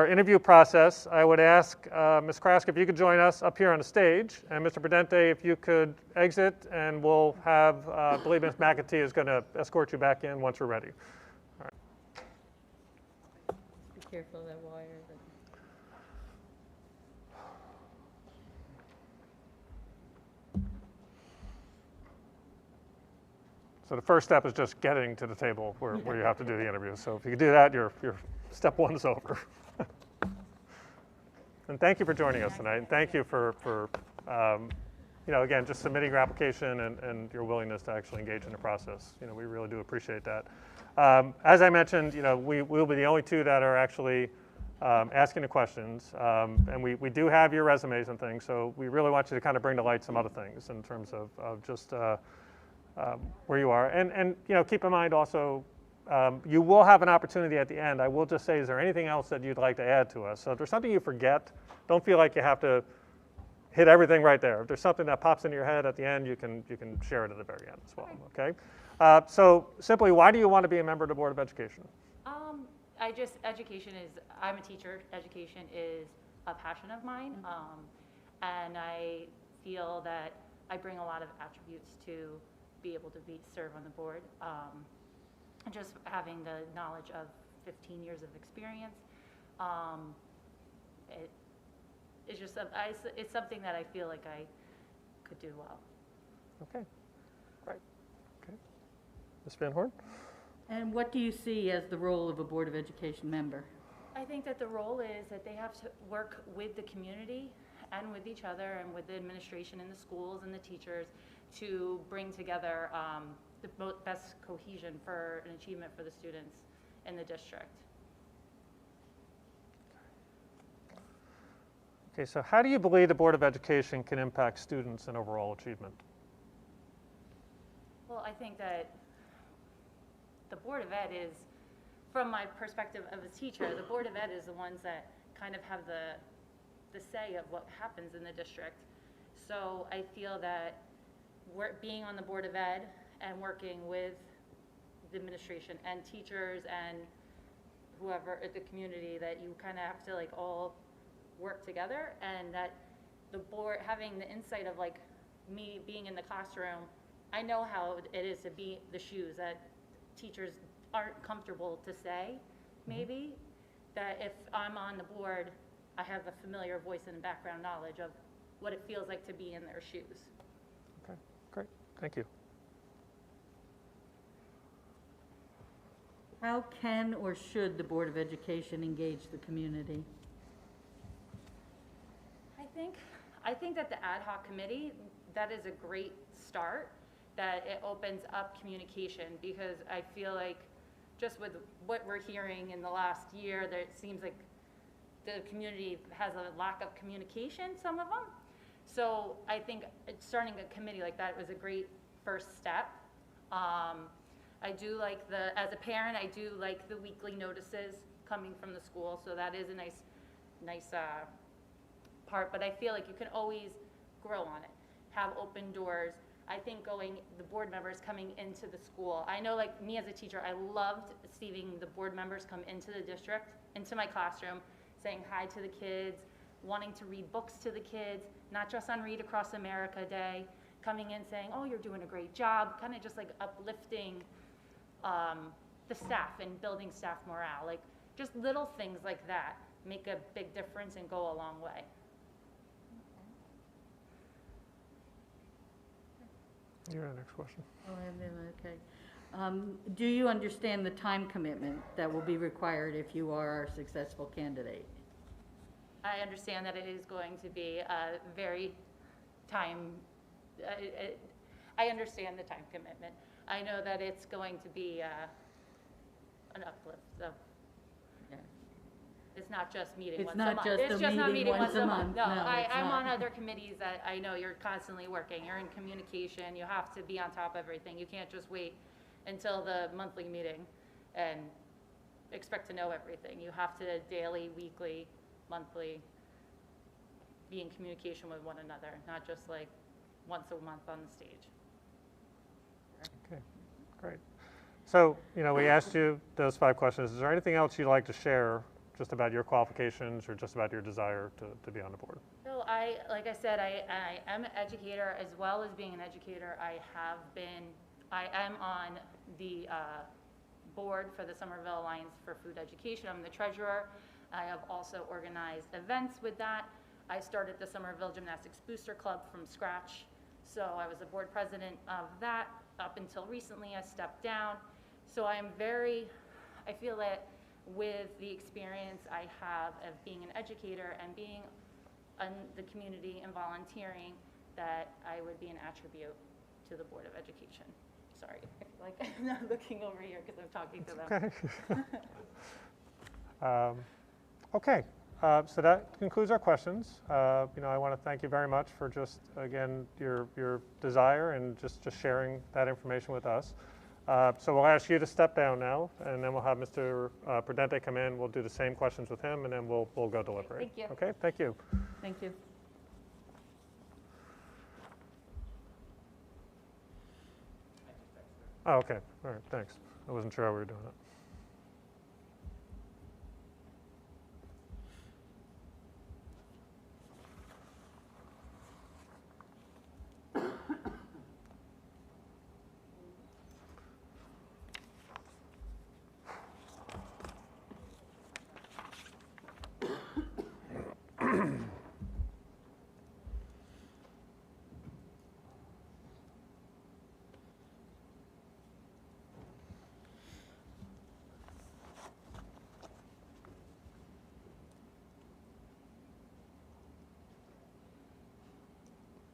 interview process. I would ask Ms. Krask if you could join us up here on the stage, and Mr. Prudente, if you could exit, and we'll have, I believe Ms. McAtee is going to escort you back in once we're ready. All right. Be careful of that wire. So the first step is just getting to the table where you have to do the interview. So if you could do that, your step one is over. And thank you for joining us tonight. And thank you for you know, again, just submitting your application and your willingness to actually engage in the process. You know, we really do appreciate that. As I mentioned, you know, we'll be the only two that are actually asking the questions. And we do have your resumes and things. So we really want you to kind of bring to light some other things in terms of just where you are. And you know, keep in mind also, you will have an opportunity at the end. I will just say, is there anything else that you'd like to add to us? So if there's something you forget, don't feel like you have to hit everything right there. If there's something that pops into your head at the end, you can share it at the very end as well, okay? So simply, why do you want to be a member of the Board of Education? I'm a teacher. Education is a passion of mine. And I feel that I bring a lot of attributes to be able to serve on the board. And just having the knowledge of 15 years of experience, it's something that I feel like I could do well. Okay, right. Okay, Ms. Van Horn? And what do you see as the role of a Board of Education member? I think that the role is that they have to work with the community and with each other and with the administration and the schools and the teachers to bring together the best cohesion for an achievement for the students in the district. Okay, so how do you believe the Board of Education can impact students and overall achievement? Well, I think that the Board of Ed is, from my perspective of a teacher, the Board of Ed is the ones that kind of have the say of what happens in the district. So I feel that being on the Board of Ed and working with the administration and teachers and whoever at the community, that you kind of have to like all work together, and that the board having the insight of like me being in the classroom, I know how it is to be the shoes that teachers aren't comfortable to say, maybe, that if I'm on the board, I have a familiar voice and background knowledge of what it feels like to be in their shoes. Okay, great, thank you. How can or should the Board of Education engage the community? I think that the ad hoc committee, that is a great start, that it opens up communication, because I feel like just with what we're hearing in the last year, that it seems like the community has a lack of communication, some of them. So I think starting a committee like that was a great first step. I do like as a parent, I do like the weekly notices coming from the school, so that is a nice part, but I feel like you can always grow on it, have open doors. I think the board members coming into the school, I know like me as a teacher, I loved seeing the board members come into the district, into my classroom, saying hi to the kids, wanting to read books to the kids, not just on Read Across America Day, coming in saying, oh, you're doing a great job, kind of just like uplifting the staff and building staff morale. Like just little things like that make a big difference and go a long way. Your next question. Oh, I have them, okay. Do you understand the time commitment that will be required if you are our successful candidate? I understand that it is going to be a very I understand the time commitment. I know that it's going to be an uplift of, it's not just meeting once a month. It's just not meeting once a month. No, I'm on other committees that I know you're constantly working. You're in communication. You have to be on top of everything. You can't just wait until the monthly meeting and expect to know everything. You have to daily, weekly, monthly be in communication with one another, not just like once a month on the stage. Okay, great. So, we asked you those 5 questions. Is there anything else you'd like to share just about your qualifications or just about your desire to be on the board? So like I said, I am an educator. As well as being an educator, I am on the board for the Somerville Alliance for Food Education. I'm the treasurer. I have also organized events with that. I started the Somerville Gymnastics Booster Club from scratch. So I was the board president of that up until recently. I stepped down. So I feel that with the experience I have of being an educator and being in the community and volunteering, that I would be an attribute to the Board of Education. Sorry, I feel like I'm not looking over here because I'm talking to them. Okay. Okay. So that concludes our questions. I want to thank you very much for just, again, your desire and just sharing that information with us. So we'll ask you to step down now, and then we'll have Mr. Prudente come in. We'll do the same questions with him, and then we'll go deliberate. Thank you. Okay, thank you. Thank you. Oh, okay. All right, thanks. I wasn't sure how we were doing it.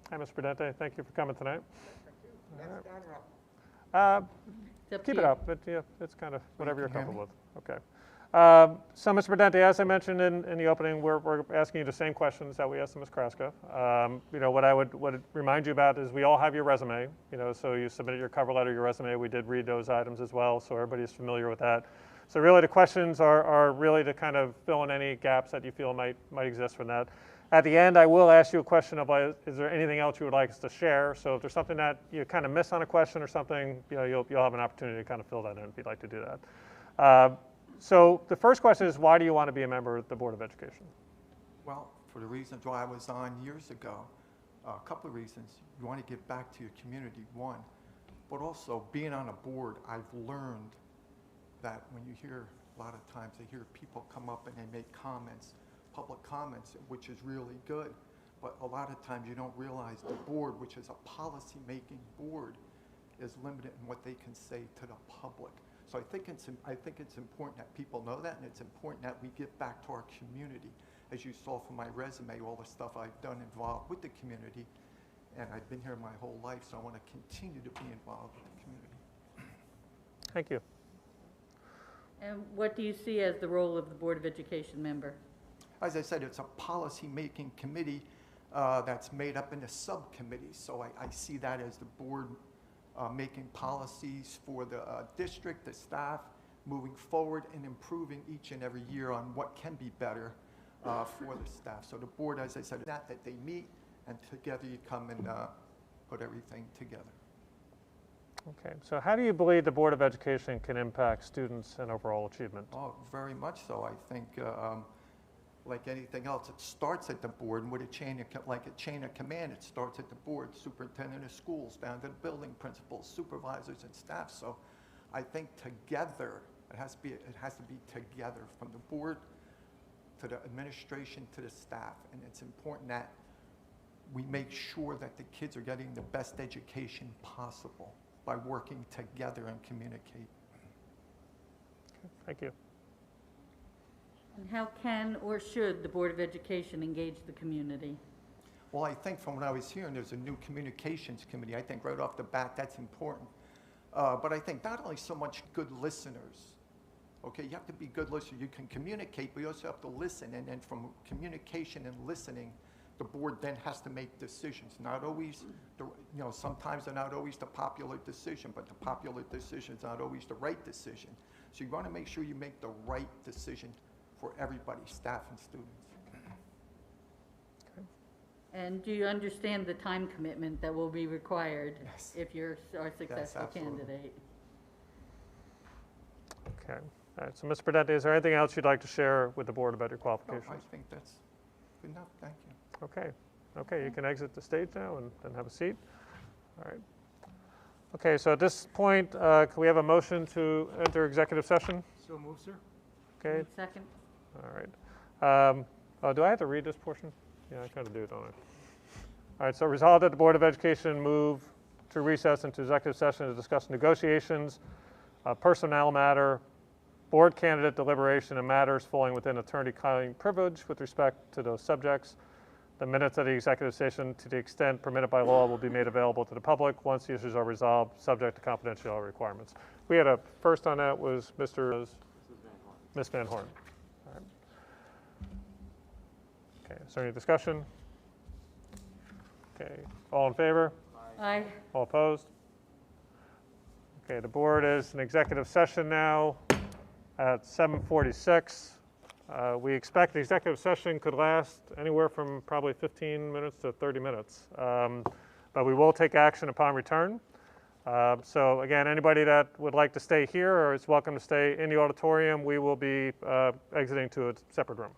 Hi, Mr. Prudente. Thank you for coming tonight. Keep it up, but yeah, it's kind of whatever you're comfortable with. Okay. So, Mr. Prudente, as I mentioned in the opening, we're asking you the same questions that we asked Ms. Kraska. What I would remind you about is we all have your resume. So you submitted your cover letter, your resume. We did read those items as well, so everybody's familiar with that. So really, the questions are really to kind of fill in any gaps that you feel might exist from that. At the end, I will ask you a question of, is there anything else you would like us to share? So if there's something that you kind of miss on a question or something, you'll have an opportunity to kind of fill that in if you'd like to do that. So the first question is, why do you want to be a member of the Board of Education? Well, for the reasons why I was on years ago, a couple of reasons. You want to give back to your community, one, but also being on a board, I've learned that when you hear, a lot of times I hear people come up and they make comments, public comments, which is really good, but a lot of times you don't realize the board, which is a policy-making board, is limited in what they can say to the public. So I think it's important that people know that, and it's important that we give back to our community. As you saw from my resume, all the stuff I've done involved with the community, and I've been here my whole life, so I want to continue to be involved with the community. Thank you. And what do you see as the role of the Board of Education member? As I said, it's a policy-making committee that's made up into subcommittees. So I see that as the board making policies for the district, the staff, moving forward and improving each and every year on what can be better for the staff. So the board, as I said, that they meet, and together you come and put everything together. Okay, so how do you believe the Board of Education can impact students and overall achievement? Oh, very much so. I think like anything else, it starts at the board, and with a chain of command, it starts at the board, superintendent of schools, down to the building principals, supervisors, and staff. So I think together, it has to be together, from the board to the administration to the staff, and it's important that we make sure that the kids are getting the best education possible by working together and communicate. Thank you. And how can or should the Board of Education engage the community? Well, I think from what I was hearing, there's a new communications committee. I think right off the bat, that's important. But I think not only so much good listeners, okay, you have to be good listeners. You can communicate, but you also have to listen. And then from communication and listening, the board then has to make decisions. Not always, sometimes they're not always the popular decision, but the popular decision is not always the right decision. So you want to make sure you make the right decision for everybody, staff and students. And do you understand the time commitment that will be required if you're our successful absolutely. candidate? Okay. All right. So, Mr. Prudente, is there anything else you'd like to share with the board about your No, qualifications? I think that's good enough. Thank you. Okay. Okay, you can exit the stage now and have a seat. All right. Okay, so at this point, can we have a motion to enter executive session? So move, sir. Okay. Second. All right. Do I have to read this portion? Yeah, I kind of do, don't I? All right, so resolved that the Board of Education move to recess into executive session to discuss negotiations, personnel matter, board candidate deliberation, and matters falling within attorney-client privilege with respect to those subjects. The minutes of the executive session, to the extent permitted by law, will be made available to the public once the issues are resolved, subject to confidentiality requirements. We had a first on that was Ms. Van Horn. All right. Okay, is there any discussion? Okay, all in favor? Aye. All opposed? Okay, the board is in executive session now at 7:46. We expect the executive session could last anywhere from probably 15 minutes to 30 minutes. But we will take action upon return. So again, anybody that would like to stay here or is welcome to stay in the auditorium, we will be exiting to a separate room.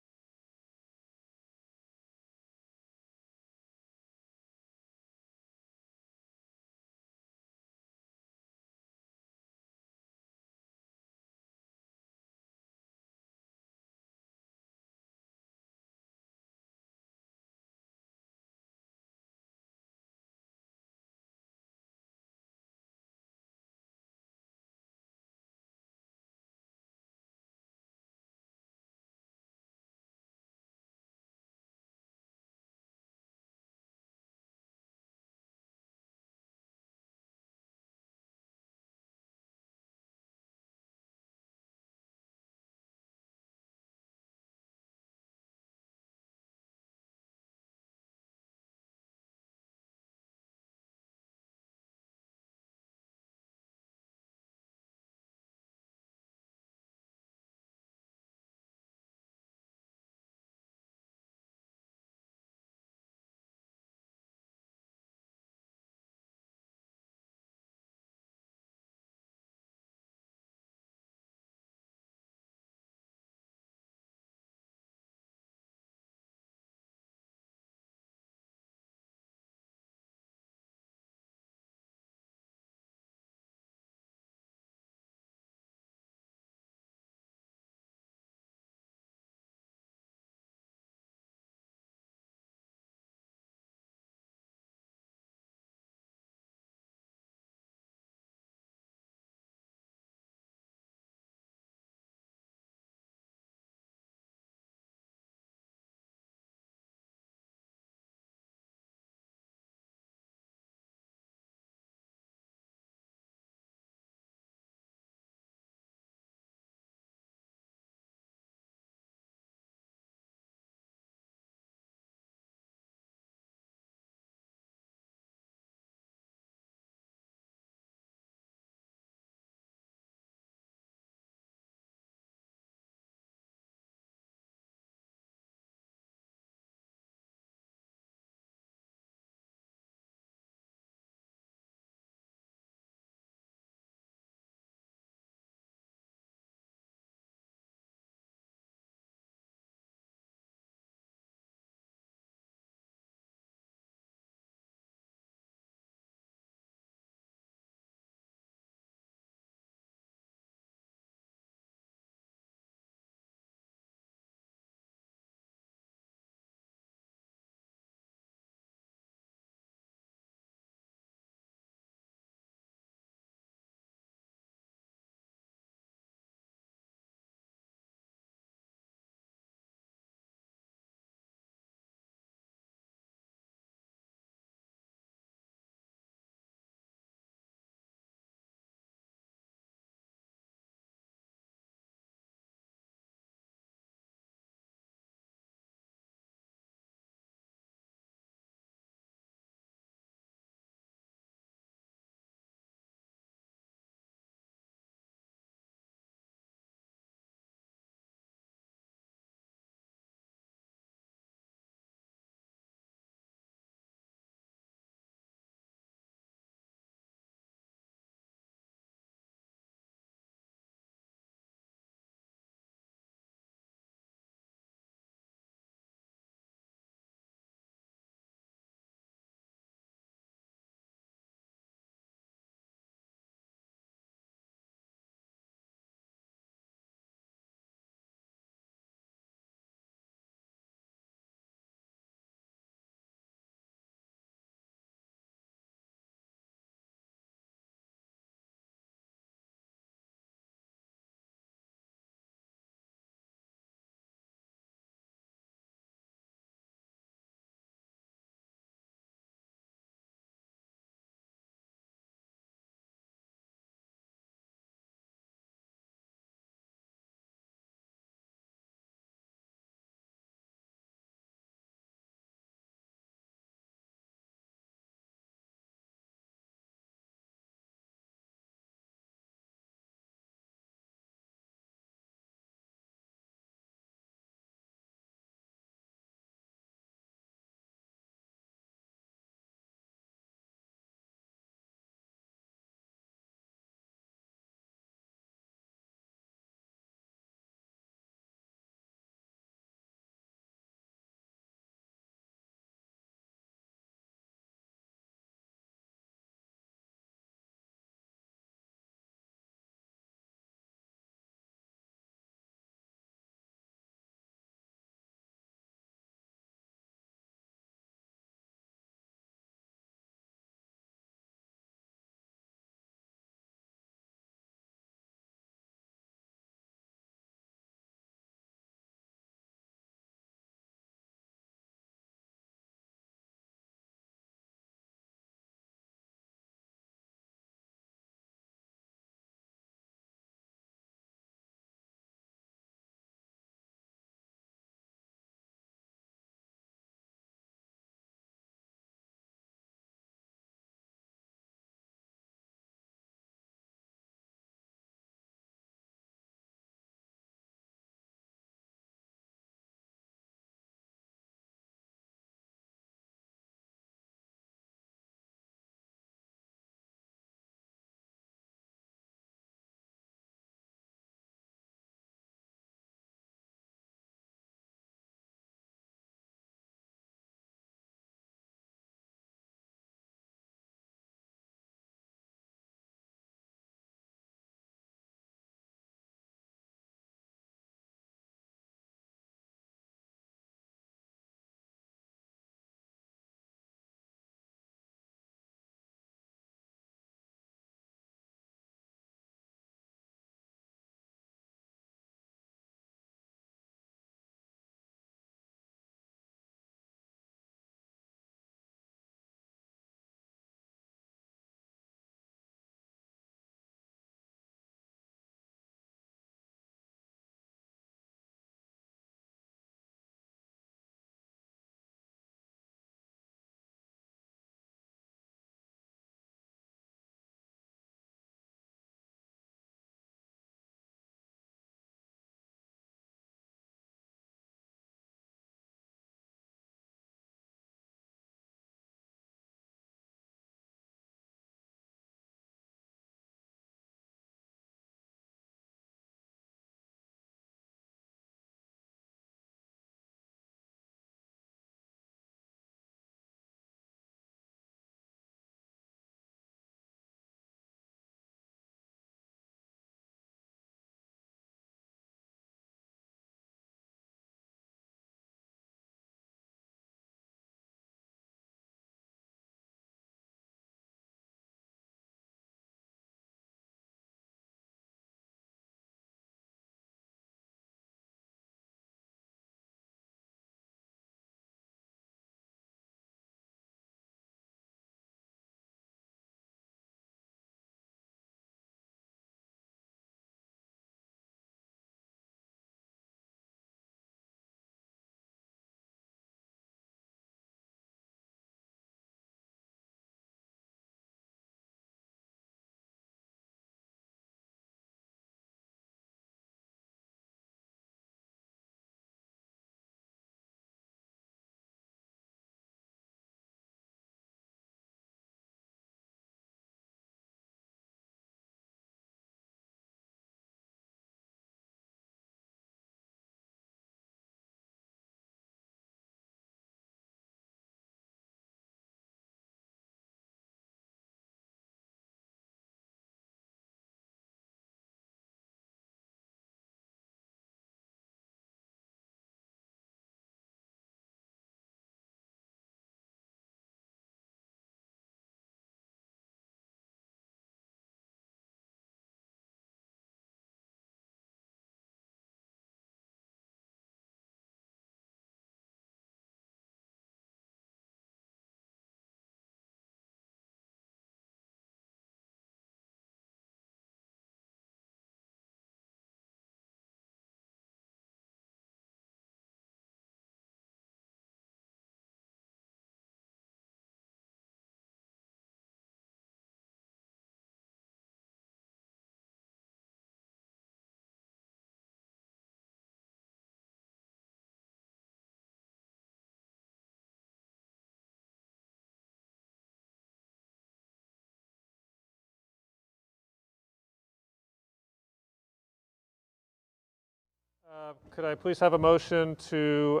Could I please have a motion to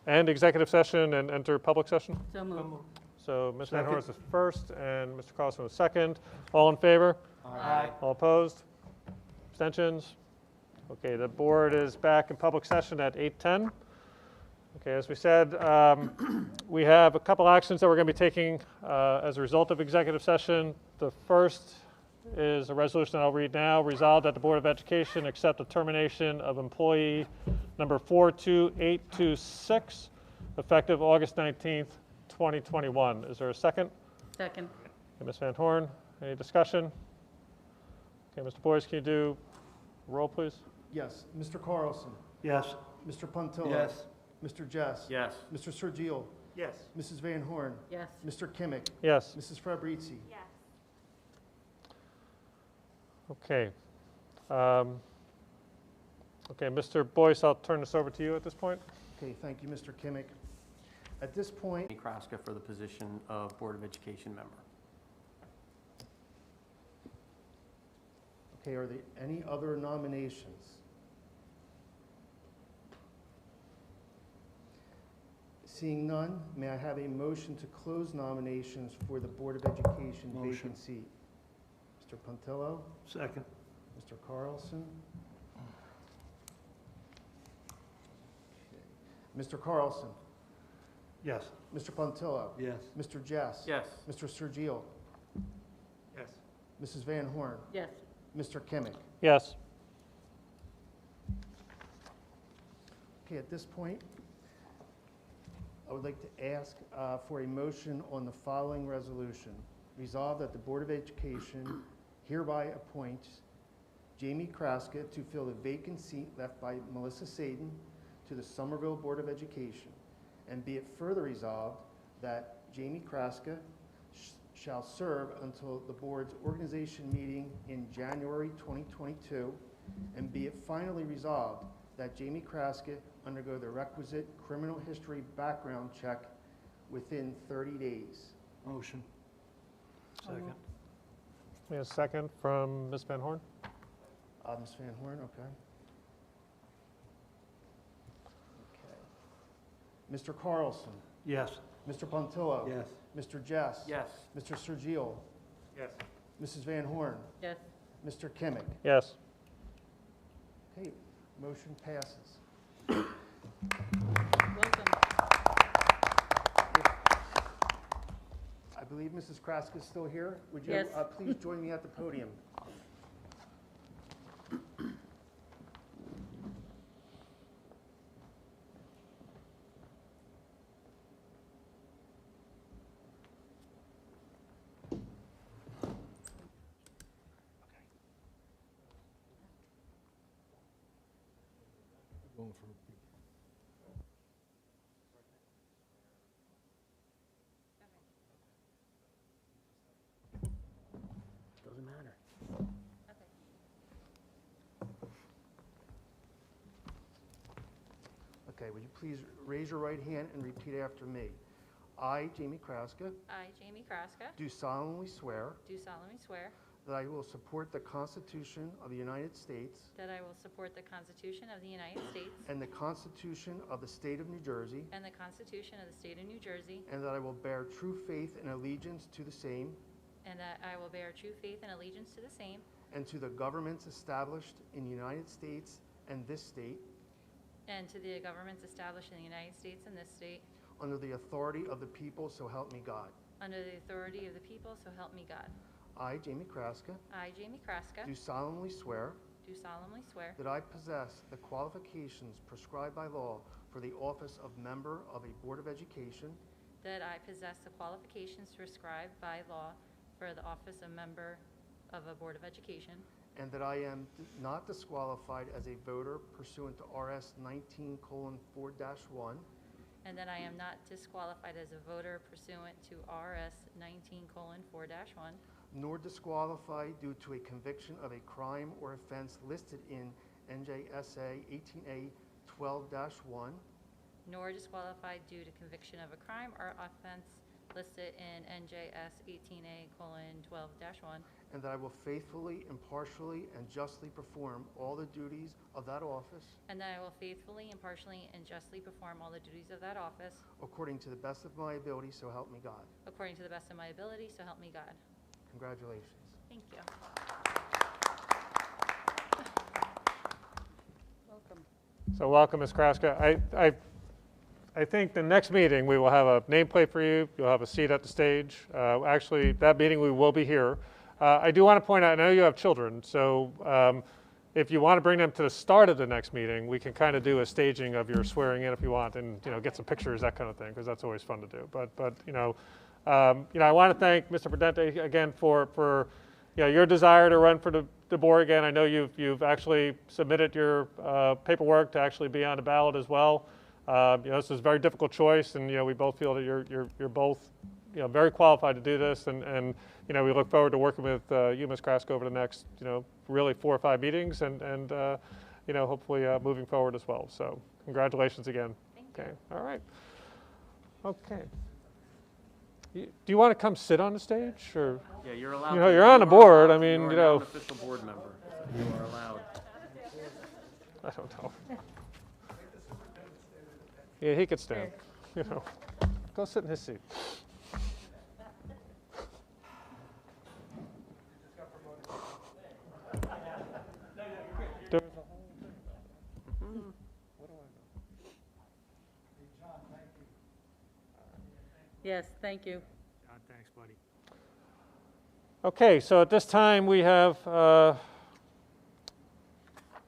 end executive session and enter public session? So moved. So Ms. Van Horn is the first and Mr. Carlson was second. All in favor? Aye. All opposed? Abstentions? Okay, the board is back in public session at 8:10. Okay, as we said, we have a couple actions that we're going to be taking as a result of executive session. The first is a resolution I'll read now. Resolved that the Board of Education accept the termination of employee number 42826 effective August 19th, 2021. Is there a second? Second. Okay, Ms. Van Horn, any discussion? Okay, Mr. Boyce, can you do roll, please? Yes. Mr. Carlson. Yes. Mr. Puntillo. Yes. Mr. Jess. Yes. Mr. Sergio. Yes. Mrs. Van Horn. Yes. Mr. Kimmick. Yes. Mrs. Fabrizi. Yes. Okay. Okay, Mr. Boyce, I'll turn this over to you at this point. Okay, thank you, Mr. Kimmick. At this point, Jamie Kraska for the position of Board of Education member. okay, are there any other nominations? Seeing none, may I have a motion to close nominations for the Board of Education Motion. vacant seat? Mr. Puntillo, Second. Mr. Carlson. Mr. Carlson, Yes. Mr. Puntillo, Yes. Mr. Jess. Yes. Mr. Sergio, Yes. Mrs. Van Horn, Yes. Mr. Kimmick. Yes. Okay, at this point, I would like to ask for a motion on the following resolution. Resolved that the Board of Education hereby appoints Jamie Kraska to fill the vacant seat left by Melissa Saden to the Somerville Board of Education. And be it further resolved that Jamie Kraska shall serve until the board's organization meeting in January 2022. And be it finally resolved that Jamie Kraska undergo the requisite criminal history background check within 30 days. Motion. Second. We have a second from Ms. Van Horn. Ms. Van Horn, okay. Okay. Mr. Carlson, Yes. Mr. Puntillo. Yes. Mr. Jess. Yes. Mr. Sergio, Yes. Mrs. Van Horn, Yes. Mr. Kimmick. Yes. Okay, motion passes. Welcome. I believe Mrs. Kraska is still here. Would you Yes. please join me at the podium? Going for Doesn't matter. Okay, would you please raise your right hand and repeat after me? I, Jamie Kraska, I, Jamie Kraska, do solemnly swear do solemnly swear that I will support the Constitution of the United States that I will support the Constitution of the United States and the Constitution of the State of New Jersey, and the Constitution of the State of New Jersey, and that I will bear true faith and allegiance to the same and that I will bear true faith and allegiance to the same and to the governments established in the United States and this state and to the governments established in the United States and this state under the authority of the people, so help me God. under the authority of the people, so help me God. I, Jamie Kraska, I, Jamie Kraska, do solemnly swear do solemnly swear that I possess the qualifications prescribed by law for the office of member of a Board of Education, that I possess the qualifications prescribed by law for the office of member of a Board of Education, and that I am not disqualified as a voter pursuant to RS 19:4-1, and that I am not disqualified as a voter pursuant to RS 19:4-1, nor disqualified due to a conviction of a crime or offense listed in NJSA 18A 12-1, nor disqualified due to conviction of a crime or offense listed in NJS 18A:12-1, and that I will faithfully, impartially, and justly perform all the duties of that office and that I will faithfully, impartially, and justly perform all the duties of that office according to the best of my ability, so help me God. according to the best of my ability, so help me God. Congratulations. Thank you. Welcome. So welcome, Ms. Kraska. I think the next meeting, we will have a nameplate for you. You'll have a seat at the stage. Actually, that meeting, we will be here. I do want to point out, I know you have children, so if you want to bring them to the start of the next meeting, we can kind of do a staging of your swearing in if you want, and get some pictures, that kind of thing, because that's always fun to do. But I want to thank Mr. Prudente again for your desire to run for the board again. I know you've actually submitted your paperwork to actually be on the ballot as well. This is a very difficult choice, and we both feel that you're both very qualified to do this, and we look forward to working with you, Ms. Kraska, over the next really 4 or 5 meetings, and hopefully moving forward as well. So congratulations again. Thank you. All right. Okay. Do you want to come sit on the stage, or? Yeah, you're allowed. You're on the board. I mean, you are now an official board member. You are allowed. I don't know. Yeah, he could stand. Go sit in his seat. Yes, thank you. John, thanks, buddy. Okay, so at this time we have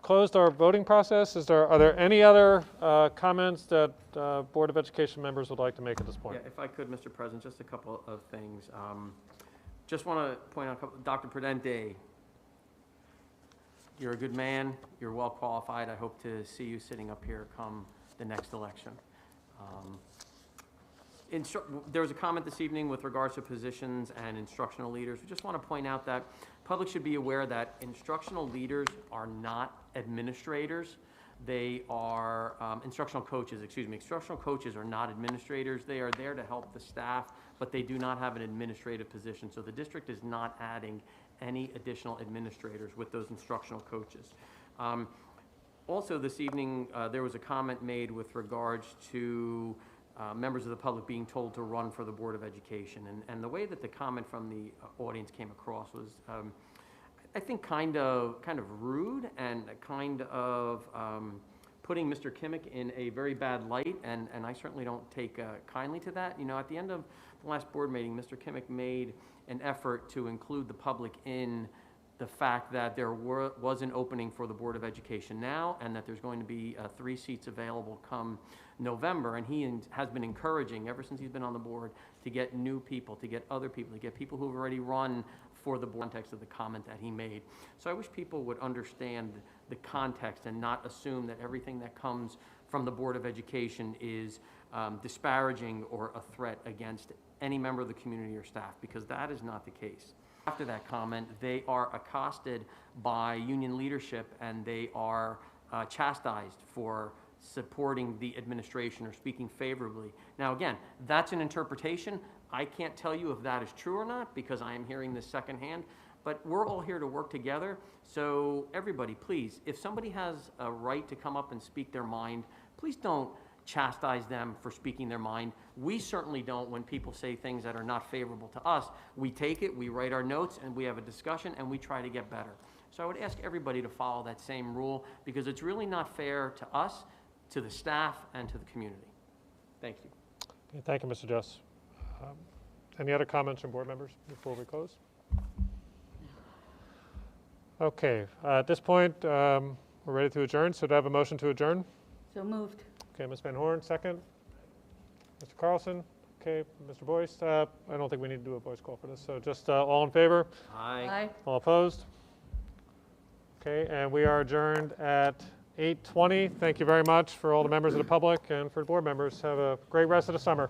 closed our voting process. Are there any other comments that Board of Education members would like to make at this point? Yeah, if I could, Mr. President, just a couple of things. Just want to point out, Dr. Prudente, you're a good man. You're well qualified. I hope to see you sitting up here come the next election. There was a comment this evening with regards to positions and instructional leaders. We just want to point out that public should be aware that instructional leaders are not administrators. They are instructional coaches, excuse me. Instructional coaches are not administrators. They are there to help the staff, but they do not have an administrative position. So the district is not adding any additional administrators with those instructional coaches. Also this evening, there was a comment made with regards to members of the public being told to run for the Board of Education. And the way that the comment from the audience came across was, I think, kind of rude and kind of putting Mr. Kimmick in a very bad light, and I certainly don't take kindly to that. At the end of the last board meeting, Mr. Kimmick made an effort to include the public in the fact that there was an opening for the Board of Education now, and that there's going to be 3 seats available come November, and he has been encouraging, ever since he's been on the board, to get new people, to get other people, to get people who have already run for the board, in context of the comment that he made. So I wish people would understand the context and not assume that everything that comes from the Board of Education is disparaging or a threat against any member of the community or staff, because that is not the case. After that comment, they are accosted by union leadership, and they are chastised for supporting the administration or speaking favorably. Now again, that's an interpretation. I can't tell you if that is true or not, because I am hearing this secondhand, but we're all here to work together. So everybody, please, if somebody has a right to come up and speak their mind, please don't chastise them for speaking their mind. We certainly don't when people say things that are not favorable to us. We take it, we write our notes, and we have a discussion, and we try to get better. So I would ask everybody to follow that same rule, because it's really not fair to us, to the staff, and to the community. Thank you. Okay, thank you, Mr. Jess. Any other comments from board members before we close? Okay, at this point, we're ready to adjourn. So do I have a motion to adjourn? So moved. Okay, Ms. Van Horn, second. Mr. Carlson, okay. Mr. Boyce, I don't think we need to do a voice call for this. So just all in favor? Aye. Aye. All opposed? Okay, and we are adjourned at 8:20. Thank you very much for all the members of the public and for the board members. Have a great rest of the summer.